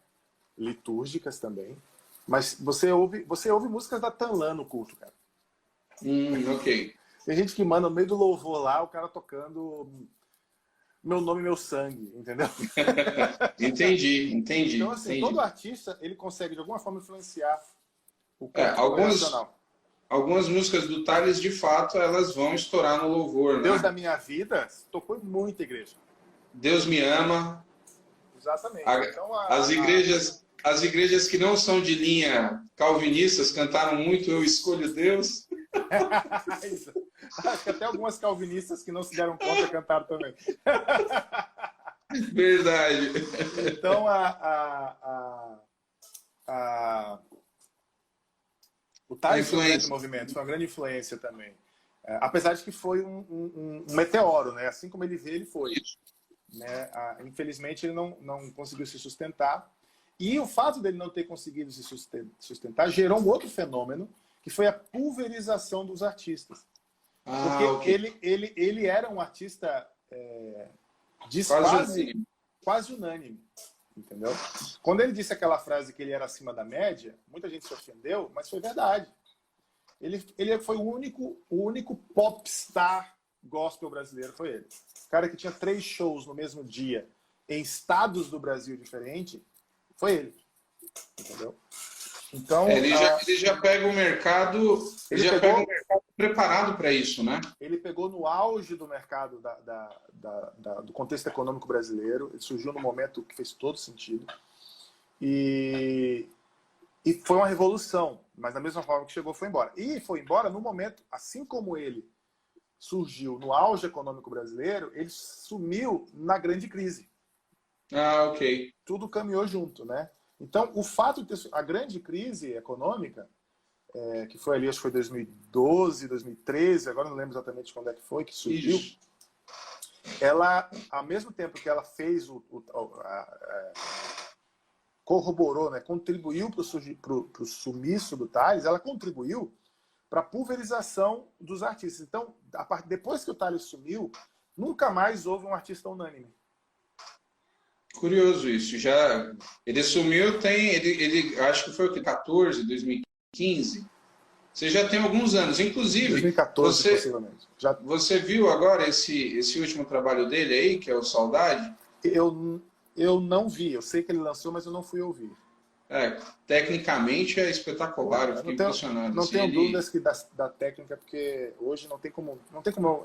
Speaker 3: Litúrgicas também. Mas você ouve músicas da Tanlan no culto, cara.
Speaker 2: Ok.
Speaker 3: Tem gente que manda no meio do louvor lá, o cara tocando Meu Nome, Meu Sangue, entendeu?
Speaker 2: Entendi.
Speaker 3: Então, assim,
Speaker 2: entendi.
Speaker 3: todo artista, ele consegue, de alguma forma, influenciar o culto nacional.
Speaker 2: Algumas músicas do Thales, de fato, elas vão estourar no louvor, né?
Speaker 3: Deus da Minha Vida tocou em muita igreja.
Speaker 2: Deus Me Ama.
Speaker 3: Exatamente. Então,
Speaker 2: As igrejas que não são de linha calvinistas cantaram muito Eu Escolho Deus.
Speaker 3: Acho que até algumas calvinistas que não se deram conta cantaram também.
Speaker 2: Verdade.
Speaker 3: Então, o Thales foi um grande movimento, foi uma grande influência também. Apesar de que foi um meteoro, né? Assim como ele veio, ele foi. Né? Infelizmente, ele não conseguiu se sustentar. E o fato dele não ter conseguido se sustentar gerou um outro fenômeno, que foi a pulverização dos artistas. Porque ele era um artista quase unânime. Entendeu? Quando ele disse aquela frase que ele era acima da média, muita gente se ofendeu, mas foi verdade. Ele foi o único popstar gospel brasileiro, foi ele. O cara que tinha 3 shows no mesmo dia em estados do Brasil diferentes, foi ele. Entendeu? Então,
Speaker 2: ele já pega o mercado, pega o mercado preparado para isso, né?
Speaker 3: Ele pegou no auge do mercado do contexto econômico brasileiro, ele surgiu num momento que fez todo sentido. E foi uma revolução, mas da mesma forma que chegou, foi embora. E foi embora no momento, assim como ele surgiu no auge econômico brasileiro, ele sumiu na grande crise.
Speaker 2: Ok.
Speaker 3: Tudo caminhou junto, né? Então, o fato de ter a grande crise econômica, que foi ali, acho que foi 2012, 2013, agora não lembro exatamente quando é que foi, que surgiu, isso. Ela, ao mesmo tempo que ela fez corroborou, né, contribuiu para o sumiço do Thales, ela contribuiu para a pulverização dos artistas. Então, depois que o Thales sumiu, nunca mais houve um artista unânime.
Speaker 2: Curioso isso. Ele sumiu, ele acho que foi o que, 14, 2015. Você já tem alguns anos. Inclusive,
Speaker 3: 2014, possivelmente.
Speaker 2: Você viu agora esse último trabalho dele aí, que é o Saudade?
Speaker 3: Eu não vi. Eu sei que ele lançou, mas eu não fui ouvir.
Speaker 2: Tecnicamente é espetacular. Eu fiquei impressionado.
Speaker 3: Não tenho dúvidas que da técnica, porque hoje não tem como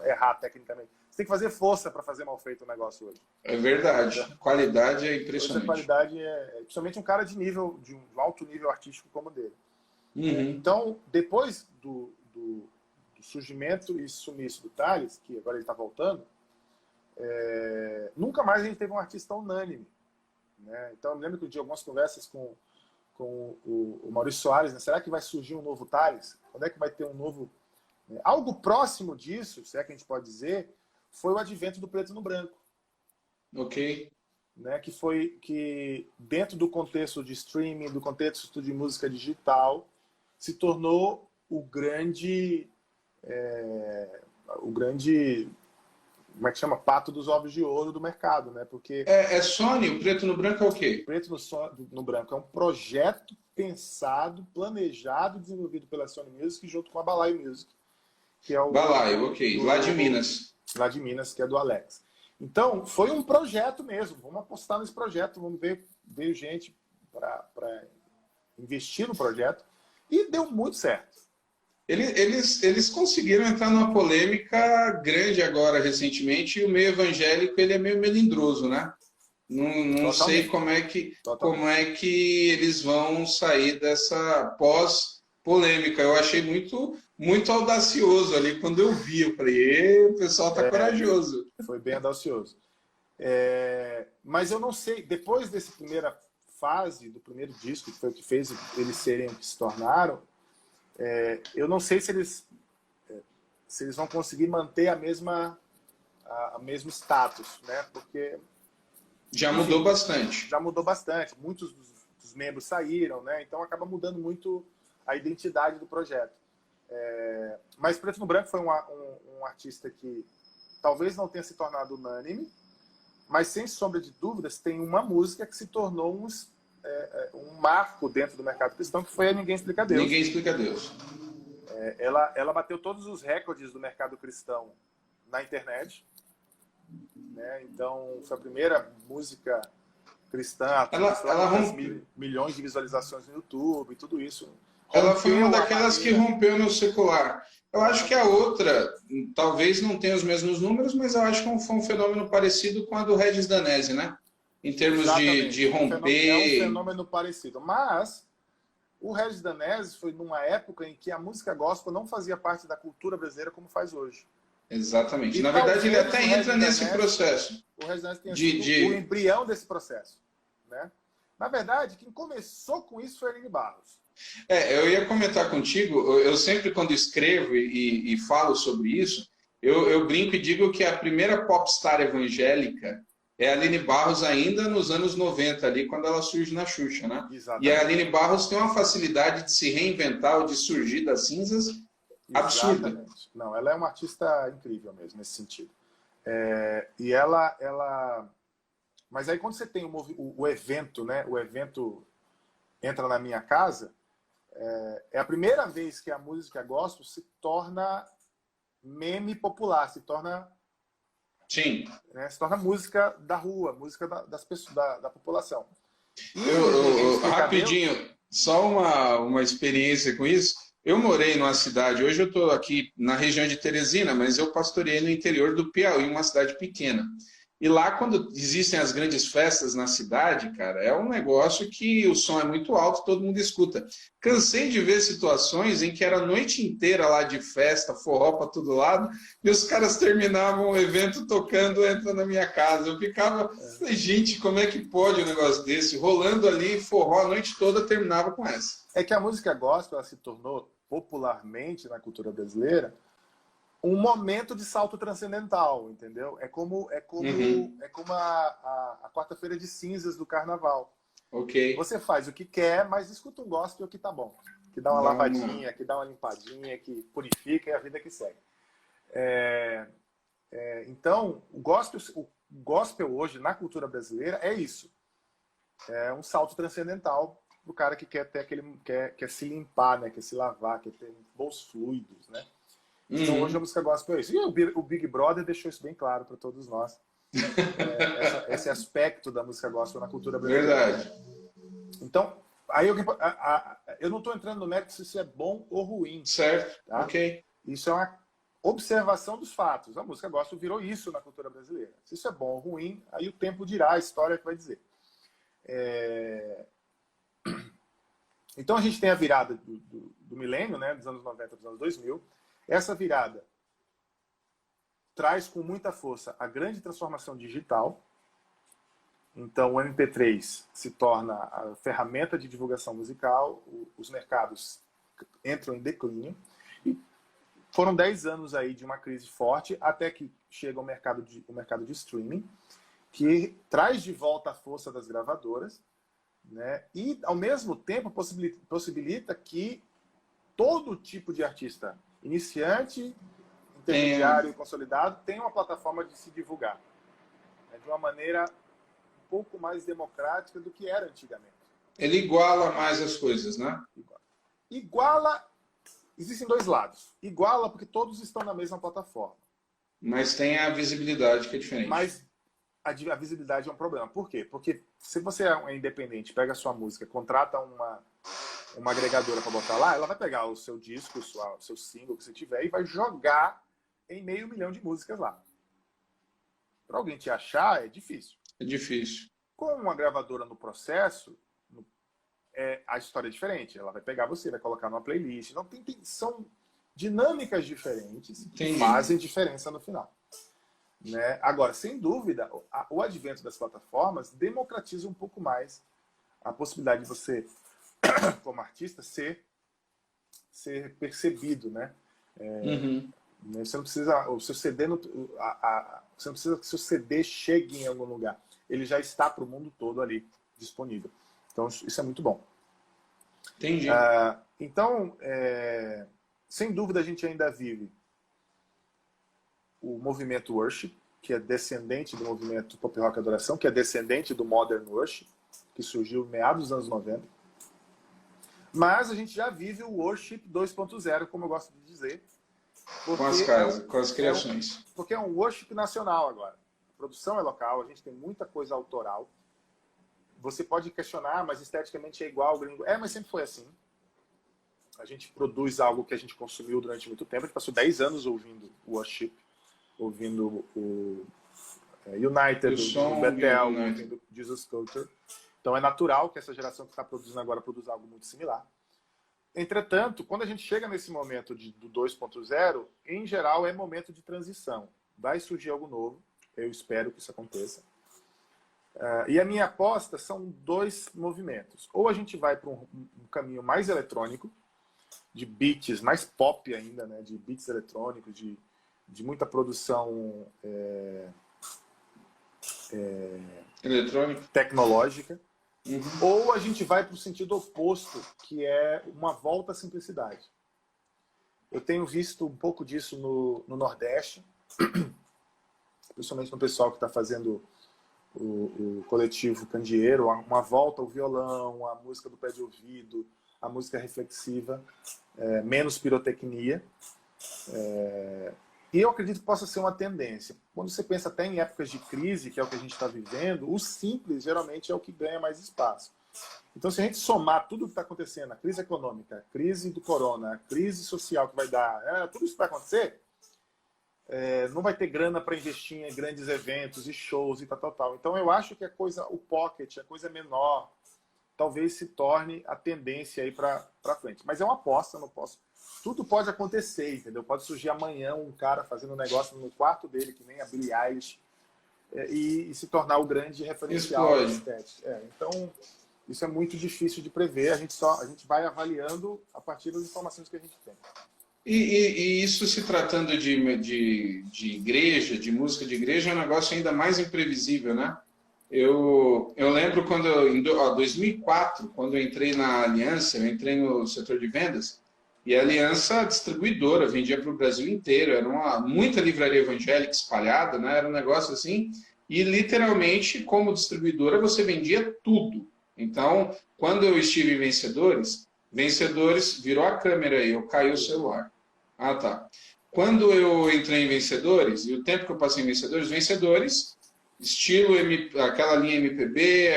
Speaker 3: errar tecnicamente. Você tem que fazer força para fazer mal feito o negócio hoje.
Speaker 2: É verdade. A qualidade é impressionante.
Speaker 3: A qualidade principalmente um cara de um alto nível artístico como o dele. Então, depois do surgimento e sumiço do Thales, que agora ele está voltando, nunca mais a gente teve um artista unânime. Né? Então, eu me lembro que eu tive algumas conversas com o Maurício Soares, né? Será que vai surgir um novo Thales? Quando é que vai ter um novo... Algo próximo disso, se é que a gente pode dizer, foi o advento do preto no branco.
Speaker 2: Ok.
Speaker 3: Né? Que dentro do contexto de streaming, do contexto de música digital, se tornou o grande como é que chama? Pato dos ovos de ouro do mercado, né? Porque
Speaker 2: Sony, o preto no branco é o quê?
Speaker 3: O preto no branco é um projeto pensado, planejado, desenvolvido pela Sony Music junto com a Balaio Music, que é o
Speaker 2: Balaio, ok. Lá de Minas.
Speaker 3: Lá de Minas, que é do Alex. Então, foi um projeto mesmo. Vamos apostar nesse projeto, vamos ver, veio gente para investir no projeto. E deu muito certo.
Speaker 2: Eles conseguiram entrar numa polêmica grande agora, recentemente, e o meio evangélico ele é meio melindroso, né? Não sei como é que eles vão sair dessa pós-polêmica. Eu achei muito audacioso ali. Quando eu vi, eu falei, o pessoal tá corajoso.
Speaker 3: Foi bem audacioso. Mas eu não sei, depois dessa primeira fase, do primeiro disco, que foi o que fez eles serem o que se tornaram, eu não sei se eles vão conseguir manter a mesmo status, né? Porque
Speaker 2: já mudou bastante.
Speaker 3: Já mudou bastante. Muitos dos membros saíram, né? Então acaba mudando muito a identidade do projeto. Mas Preto no Branco foi um artista que talvez não tenha se tornado unânime, mas sem sombra de dúvidas tem uma música que se tornou um marco dentro do mercado cristão, que foi a Ninguém Explica Deus.
Speaker 2: Ninguém Explica Deus.
Speaker 3: Ela bateu todos os recordes do mercado cristão na internet, né? Então foi a primeira música cristã, ela milhões de visualizações no YouTube e tudo isso.
Speaker 2: Ela foi uma daquelas que rompeu no secular. Eu acho que a outra, talvez não tenha os mesmos números, mas eu acho que foi um fenômeno parecido com a do Regis Danese, né? Em termos de romper.
Speaker 3: É um fenômeno parecido. Mas o Regis Danese foi numa época em que a música gospel não fazia parte da cultura brasileira como faz hoje.
Speaker 2: Exatamente. Na verdade, ele até entra nesse processo.
Speaker 3: O Regis Danese tem sido o embrião desse processo, né? Na verdade, quem começou com isso foi a Aline Barros.
Speaker 2: Eu ia comentar contigo, eu sempre quando escrevo e falo sobre isso, eu brinco e digo que a primeira popstar evangélica é a Aline Barros ainda nos anos 90, ali, quando ela surge na Xuxa, né? Exatamente. E a Aline Barros tem uma facilidade de se reinventar ou de surgir das cinzas absurda.
Speaker 3: Exatamente. Não, ela é uma artista incrível mesmo, nesse sentido. E ela... Mas aí quando você tem o evento, né? O evento Entra na Minha Casa, é a primeira vez que a música gospel se torna meme popular, se torna...
Speaker 2: Sim.
Speaker 3: Né, se torna música da rua, música das pessoas, da população.
Speaker 2: Rapidinho, só uma experiência com isso. Eu morei numa cidade, hoje eu estou aqui na região de Teresina, mas eu pastoreei no interior do Piauí, uma cidade pequena. E lá, quando existem as grandes festas na cidade, cara, é um negócio que o som é muito alto, todo mundo escuta. Cansei de ver situações em que era a noite inteira lá de festa, forró para todo lado, e os caras terminavam o evento tocando Entra na Minha Casa. Eu ficava, gente, como é que pode um negócio desse? Rolando ali, forró a noite toda, terminava com essa.
Speaker 3: É que a música gospel, ela se tornou popularmente na cultura brasileira um momento de salto transcendental, entendeu? É como a quarta-feira de cinzas do carnaval.
Speaker 2: Ok.
Speaker 3: Você faz o que quer, mas escuta um gospel que tá bom. Que dá uma lavadinha, que dá uma limpadinha, que purifica e a vida que segue. Então, o gospel hoje, na cultura brasileira, é isso. É um salto transcendental pro cara que quer ter quer se limpar, né? Quer se lavar, quer ter bons fluidos, né? Então hoje a música gospel é isso. E o Big Brother deixou isso bem claro para todos nós. Esse aspecto da música gospel na cultura brasileira.
Speaker 2: Verdade.
Speaker 3: Então, aí eu não estou entrando no mérito se isso é bom ou ruim.
Speaker 2: Certo,
Speaker 3: tá?
Speaker 2: ok.
Speaker 3: Isso é uma observação dos fatos. A música gospel virou isso na cultura brasileira. Se isso é bom ou ruim, aí o tempo dirá, a história que vai dizer. Então a gente tem a virada do milênio, né, dos anos 90 para os anos 2000. Essa virada traz com muita força a grande transformação digital. Então o MP3 se torna a ferramenta de divulgação musical, os mercados entram em declínio. E foram 10 anos aí de uma crise forte, até que chega o mercado de streaming, que traz de volta a força das gravadoras, né? E, ao mesmo tempo, possibilita que todo tipo de artista, iniciante, intermediário e consolidado, tenha uma plataforma de se divulgar, né? De uma maneira um pouco mais democrática do que era antigamente.
Speaker 2: Ele iguala mais as coisas, né?
Speaker 3: Iguala, existem dois lados. Iguala porque todos estão na mesma plataforma.
Speaker 2: Mas tem a visibilidade que é diferente.
Speaker 3: Mas a visibilidade é um problema. Por quê? Porque se você é independente, pega a sua música, contrata uma agregadora para botar lá, ela vai pegar o seu disco, o seu single que você tiver e vai jogar em 500 mil de músicas lá. Para alguém te achar, é difícil.
Speaker 2: É difícil.
Speaker 3: Com uma gravadora no processo, a história é diferente. Ela vai pegar você, vai colocar numa playlist. Não são dinâmicas diferentes que fazem diferença no final. Né? Agora, sem dúvida, o advento das plataformas democratiza um pouco mais a possibilidade de você, como artista, ser percebido, né? Você não precisa, o seu CD, você não precisa que seu CD chegue em algum lugar. Ele já está para o mundo todo ali disponível. Então, isso é muito bom.
Speaker 2: Entendi.
Speaker 3: Então, sem dúvida, a gente ainda vive o movimento worship, que é descendente do movimento pop rock adoração, que é descendente do modern worship, que surgiu em meados dos anos 90. Mas a gente já vive o worship 2.0, como eu gosto de dizer.
Speaker 2: Com as criações.
Speaker 3: Porque é um worship nacional agora. A produção é local, a gente tem muita coisa autoral. Você pode questionar, mas esteticamente é igual ao gringo. Mas sempre foi assim. A gente produz algo que a gente consumiu durante muito tempo. A gente passou 10 anos ouvindo worship, ouvindo o United, o Bethel, ouvindo Jesus Culture. Então é natural que essa geração que está produzindo agora produza algo muito similar. Entretanto, quando a gente chega nesse momento do 2.0, em geral é momento de transição. Vai surgir algo novo, eu espero que isso aconteça. E a minha aposta são 2 movimentos. Ou a gente vai para um caminho mais eletrônico, de beats, mais pop ainda, né? De beats eletrônicos, de muita produção tecnológica. Ou a gente vai para o sentido oposto, que é uma volta à simplicidade. Eu tenho visto um pouco disso no Nordeste, principalmente no pessoal que está fazendo o coletivo Candeeiro, uma volta ao violão, a música do pé de ouvido, a música reflexiva, menos pirotecnia. E eu acredito que possa ser uma tendência. Quando você pensa até em épocas de crise, que é o que a gente está vivendo, o simples geralmente é o que ganha mais espaço. Então, se a gente somar tudo o que está acontecendo, a crise econômica, a crise do corona, a crise social que vai dar, tudo isso que vai acontecer, não vai ter grana para investir em grandes eventos e shows e tal. Então, eu acho que o pocket, a coisa menor, talvez se torne a tendência aí para frente. Mas é uma aposta, não posso... Tudo pode acontecer, entendeu? Pode surgir amanhã um cara fazendo um negócio no quarto dele, que nem a Billie Eilish, e se tornar o grande referencial da estética. Então, isso é muito difícil de prever. A gente vai avaliando a partir das informações que a gente tem.
Speaker 2: E isso se tratando de igreja, de música de igreja, é um negócio ainda mais imprevisível, né? Eu lembro quando, em 2004, quando eu entrei na Aliança, eu entrei no setor de vendas, e a Aliança distribuidora, vendia para o Brasil inteiro, era muita livraria evangélica espalhada, né? Era um negócio assim, e literalmente, como distribuidora, você vendia tudo. Então, quando eu estive em Vencedores, virou a câmera aí, caiu o celular. Ah, tá. Quando eu entrei em Vencedores, e o tempo que eu passei em Vencedores, estilo, aquela linha MPB,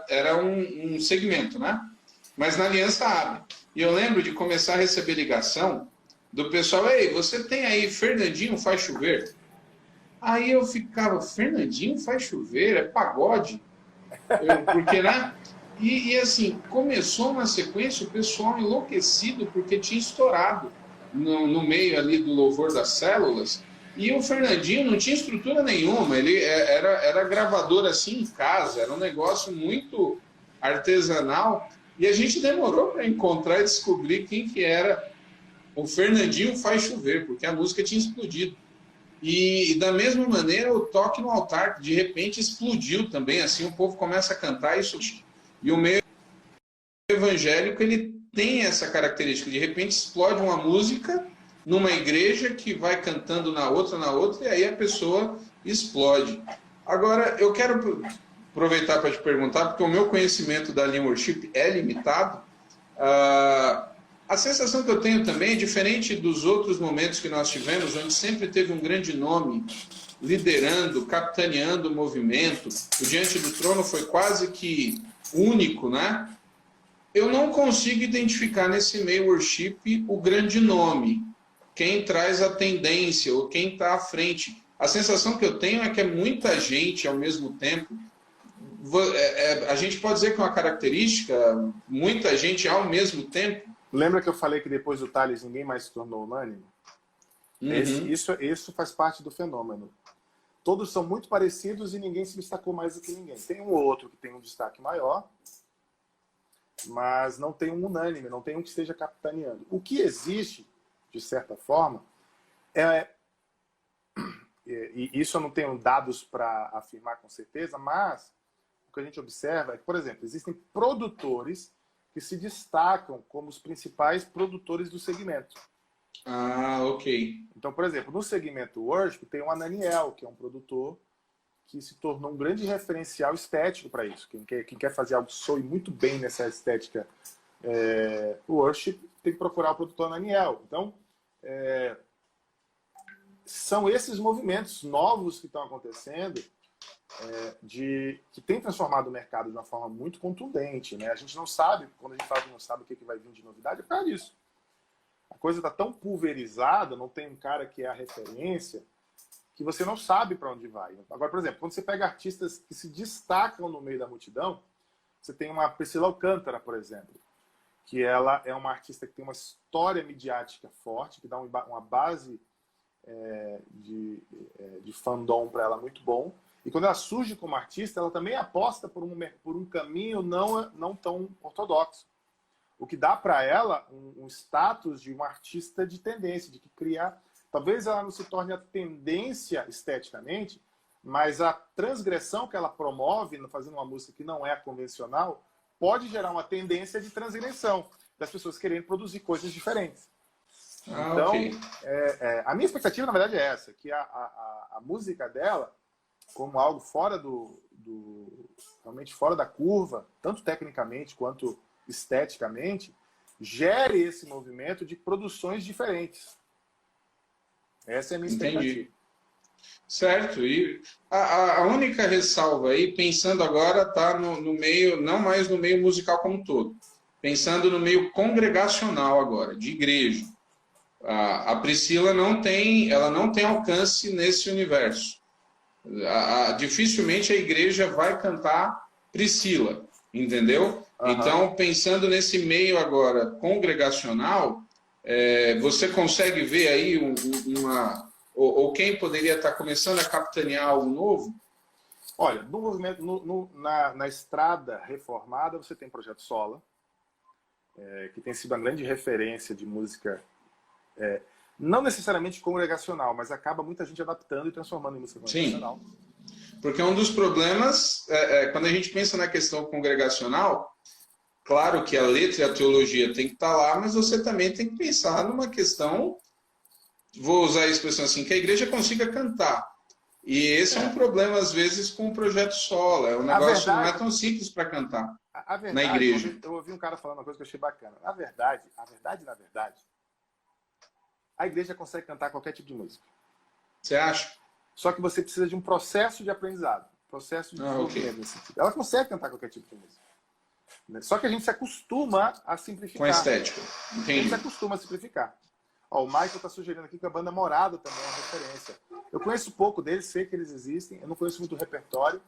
Speaker 2: era um segmento, né? Mas na Aliança abre. E eu lembro de começar a receber ligação do pessoal, ei, você tem aí Fernandinho Faz Chover? Aí eu ficava, Fernandinho Faz Chover? É pagode? Porque, né? E assim, começou uma sequência, o pessoal enlouquecido porque tinha estourado no meio ali do louvor das células. E o Fernandinho não tinha estrutura nenhuma, ele era gravador assim em casa, era um negócio muito artesanal. E a gente demorou para encontrar e descobrir quem que era o Fernandinho Faz Chover, porque a música tinha explodido. E da mesma maneira, o toque no altar, de repente, explodiu também, assim, o povo começa a cantar isso. E o meio evangélico, ele tem essa característica, de repente explode uma música numa igreja que vai cantando na outra, e aí a pessoa explode. Agora, eu quero aproveitar para te perguntar, porque o meu conhecimento da linha worship é limitado. A sensação que eu tenho também é diferente dos outros momentos que nós tivemos, onde sempre teve um grande nome liderando, capitaneando o movimento. O Diante do Trono foi quase que único, né? Eu não consigo identificar nesse meio worship o grande nome, quem traz a tendência ou quem está à frente. A sensação que eu tenho é que é muita gente ao mesmo tempo. A gente pode dizer que é uma característica, muita gente ao mesmo tempo.
Speaker 3: Lembra que eu falei que depois do Tales ninguém mais se tornou unânime? Isso faz parte do fenômeno. Todos são muito parecidos e ninguém se destacou mais do que ninguém. Tem um ou outro que tem um destaque maior, mas não tem um unânime, não tem um que esteja capitaneando. O que existe, de certa forma, e isso eu não tenho dados para afirmar com certeza, mas o que a gente observa é que, por exemplo, existem produtores que se destacam como os principais produtores do segmento.
Speaker 2: Ah, ok.
Speaker 3: Então, por exemplo, no segmento worship tem o Ananiel, que é um produtor que se tornou um grande referencial estético para isso. Quem quer fazer algo que soe muito bem nessa estética worship, tem que procurar o produtor Ananiel. Então, são esses movimentos novos que estão acontecendo que tem transformado o mercado de uma forma muito contundente, né? A gente não sabe, quando a gente fala que não sabe o que vai vir de novidade, é por causa disso. A coisa está tão pulverizada, não tem um cara que é a referência, que você não sabe para onde vai. Agora, por exemplo, quando você pega artistas que se destacam no meio da multidão, você tem uma Priscila Alcântara, por exemplo, que ela é uma artista que tem uma história midiática forte, que dá uma base de fandom para ela muito bom. E quando ela surge como artista, ela também aposta por um caminho não tão ortodoxo. O que dá para ela um status de uma artista de tendência, de que criar... Talvez ela não se torne a tendência esteticamente, mas a transgressão que ela promove, fazendo uma música que não é convencional, pode gerar uma tendência de transgressão, das pessoas querendo produzir coisas diferentes. Então,
Speaker 2: okay.
Speaker 3: A minha expectativa, na verdade, é essa, que a música dela, como algo fora realmente fora da curva, tanto tecnicamente quanto esteticamente, gere esse movimento de produções diferentes. Essa é a minha expectativa.
Speaker 2: Entendi. Certo. E a única ressalva aí, pensando agora, está no meio, não mais no meio musical como um todo, pensando no meio congregacional agora, de igreja. A Priscila não tem alcance nesse universo. Dificilmente a igreja vai cantar Priscila, entendeu? Uhum. Então, pensando nesse meio agora congregacional, você consegue ver aí ou quem poderia estar começando a capitanear algo novo?
Speaker 3: Olha, no movimento, na estrada reformada, você tem Projeto Sola, que tem sido uma grande referência de música, não necessariamente congregacional, mas acaba muita gente adaptando e transformando em música congregacional.
Speaker 2: Sim, porque um dos problemas, quando a gente pensa na questão congregacional, claro que a letra e a teologia tem que estar lá, mas você também tem que pensar numa questão, vou usar a expressão assim, que a igreja consiga cantar. E esse é um problema, às vezes, com o Projeto Sola. O negócio não é tão simples para cantar na igreja.
Speaker 3: Eu ouvi um cara falando uma coisa que eu achei bacana. Na verdade, a igreja consegue cantar qualquer tipo de música.
Speaker 2: Você acha?
Speaker 3: Só que você precisa de um processo de aprendizado, processo de desenvolvimento nesse sentido. Ela consegue cantar qualquer tipo de música. Só que a gente se acostuma a simplificar.
Speaker 2: Com a estética.
Speaker 3: Entendi. A gente se acostuma a simplificar. Ó, o Michael está sugerindo aqui que a banda Morada também é uma referência. Eu conheço pouco deles, sei que eles existem, eu não conheço muito o repertório,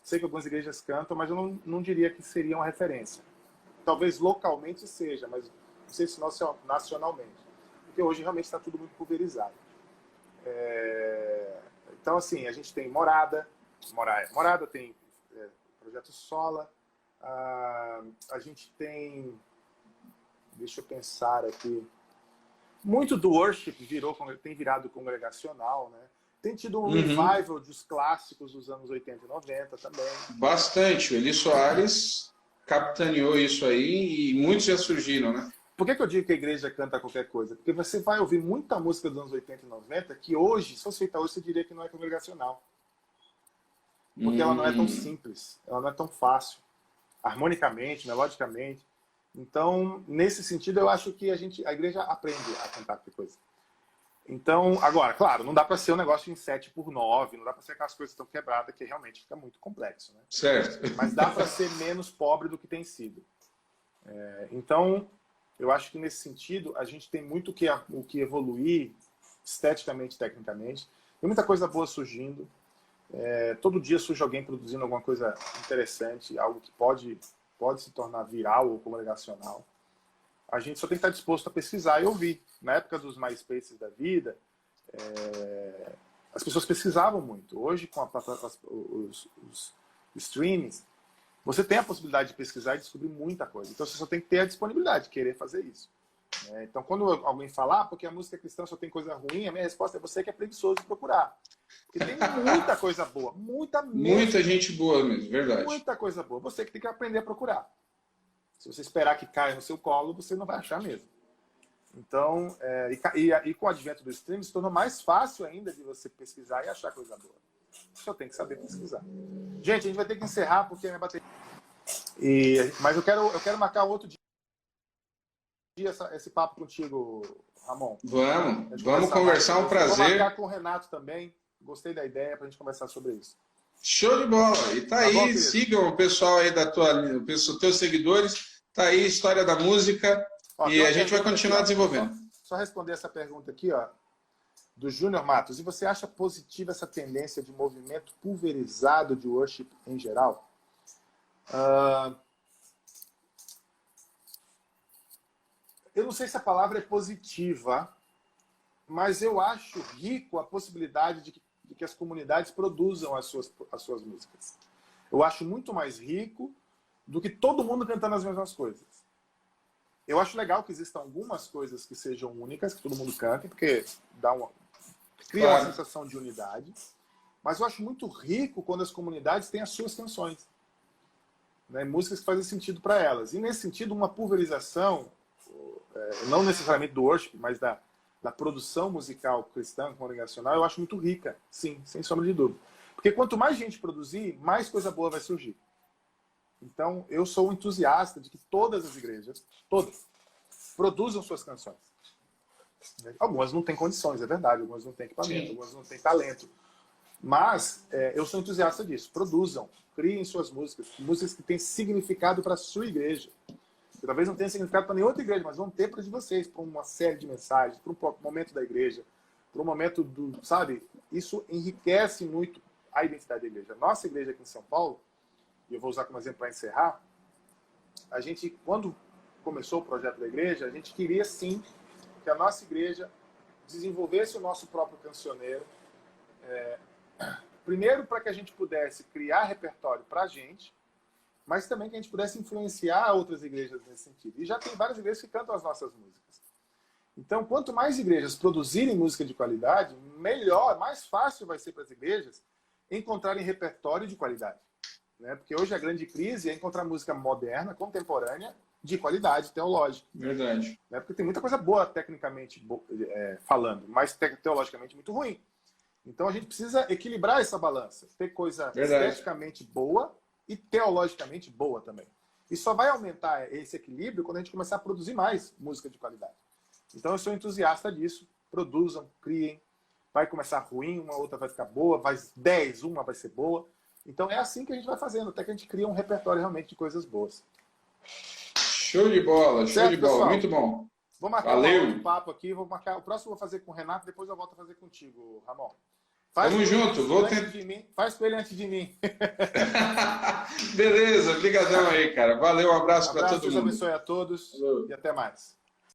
Speaker 3: sei que algumas igrejas cantam, mas eu não diria que seria uma referência. Talvez localmente seja, mas não sei se nacionalmente. Porque hoje realmente está tudo muito pulverizado. Então, assim, a gente tem Morada tem Projeto Sola, a gente tem, deixa eu pensar aqui, muito do worship tem virado congregacional, né? Tem tido um revival dos clássicos dos anos 80 e 90 também.
Speaker 2: Bastante. O Eli Soares capitaneou isso aí e muitos já surgiram, né?
Speaker 3: Por que eu digo que a igreja canta qualquer coisa? Porque você vai ouvir muita música dos anos 80 e 90 que hoje, se fosse feita hoje, você diria que não é congregacional. Porque ela não é tão simples, ela não é tão fácil. Harmonicamente, melodicamente. Então, nesse sentido, eu acho que a igreja aprende a cantar qualquer coisa. Então, agora, claro, não dá para ser um negócio em 7x9, não dá para ser aquelas coisas tão quebradas que realmente fica muito complexo, né?
Speaker 2: Certo.
Speaker 3: Mas dá para ser menos pobre do que tem sido. Então, eu acho que nesse sentido, a gente tem muito o que evoluir esteticamente, tecnicamente. Tem muita coisa boa surgindo. Todo dia surge alguém produzindo alguma coisa interessante, algo que pode se tornar viral ou comunicacional. A gente só tem que estar disposto a pesquisar e ouvir. Na época dos MySpaces da vida, as pessoas pesquisavam muito. Hoje, com os streamings, você tem a possibilidade de pesquisar e descobrir muita coisa. Então, você só tem que ter a disponibilidade de querer fazer isso. Então, quando alguém fala, porque a música cristã só tem coisa ruim, a minha resposta é você que é preguiçoso de procurar. Porque tem muita coisa boa. Muita
Speaker 2: gente boa mesmo, verdade.
Speaker 3: Muita coisa boa. Você que tem que aprender a procurar. Se você esperar que caia no seu colo, você não vai achar mesmo. Então, e com o advento do streaming, se tornou mais fácil ainda de você pesquisar e achar coisa boa. Só tem que saber pesquisar. Gente, a gente vai ter que encerrar porque a minha bateria... Mas eu quero marcar outro dia esse papo contigo, Ramon.
Speaker 2: Vamos conversar, um prazer.
Speaker 3: Vou marcar com o Renato também. Gostei da ideia para a gente conversar sobre isso.
Speaker 2: Show de bola. E tá aí,
Speaker 3: bom,
Speaker 2: sigam o pessoal aí teus seguidores. Tá aí, História da Música. E a gente vai continuar desenvolvendo.
Speaker 3: Só responder essa pergunta aqui, ó, do Júnior Matos. E você acha positiva essa tendência de movimento pulverizado de worship em geral? Eu não sei se a palavra é positiva, mas eu acho rico a possibilidade de que as comunidades produzam as suas músicas. Eu acho muito mais rico do que todo mundo cantando as mesmas coisas. Eu acho legal que existam algumas coisas que sejam únicas, que todo mundo cante, porque cria uma sensação de unidade. Mas eu acho muito rico quando as comunidades têm as suas canções, né? Músicas que fazem sentido para elas. E nesse sentido, uma pulverização, não necessariamente do worship, mas da produção musical cristã, congregacional, eu acho muito rica, sim, sem sombra de dúvida. Porque quanto mais gente produzir, mais coisa boa vai surgir. Então, eu sou um entusiasta de que todas as igrejas, todas, produzam suas canções. Algumas não têm condições, é verdade, algumas não têm equipamento, sim, algumas não têm talento. Mas eu sou entusiasta disso. Produzam, criem suas músicas, músicas que têm significado para a sua igreja. Que talvez não tenha significado para nenhuma outra igreja, mas vão ter para de vocês, para uma série de mensagens, para um momento da igreja, para um momento do... Sabe? Isso enriquece muito a identidade da igreja. Nossa igreja aqui em São Paulo, e eu vou usar como exemplo para encerrar, a gente, quando começou o projeto da igreja, a gente queria sim que a nossa igreja desenvolvesse o nosso próprio cancioneiro. Primeiro, para que a gente pudesse criar repertório para a gente, mas também que a gente pudesse influenciar outras igrejas nesse sentido. E já tem várias igrejas que cantam as nossas músicas. Então, quanto mais igrejas produzirem música de qualidade, melhor, mais fácil vai ser para as igrejas encontrarem repertório de qualidade. Né? Porque hoje a grande crise é encontrar música moderna, contemporânea, de qualidade teológica.
Speaker 2: Verdade.
Speaker 3: Né? Porque tem muita coisa boa tecnicamente falando, mas teologicamente muito ruim. Então a gente precisa equilibrar essa balança. Ter coisa esteticamente boa e teologicamente boa também. E só vai aumentar esse equilíbrio quando a gente começar a produzir mais música de qualidade. Então eu sou entusiasta disso. Produzam, criem. Vai começar ruim, uma outra vai ficar boa, vai 10, uma vai ser boa. Então é assim que a gente vai fazendo, até que a gente cria um repertório realmente de coisas boas.
Speaker 2: Show de bola, show de bola. Pessoal? Muito bom.
Speaker 3: Vou marcar um papo aqui. O próximo eu vou fazer com o Renato, depois eu volto a fazer contigo, Ramon.
Speaker 2: Tamo junto.
Speaker 3: Faz com ele antes de mim.
Speaker 2: Beleza, obrigadão aí, cara. Valeu, um abraço para todo mundo.
Speaker 3: Deus abençoe a todos.
Speaker 2: Valeu.
Speaker 3: E até mais.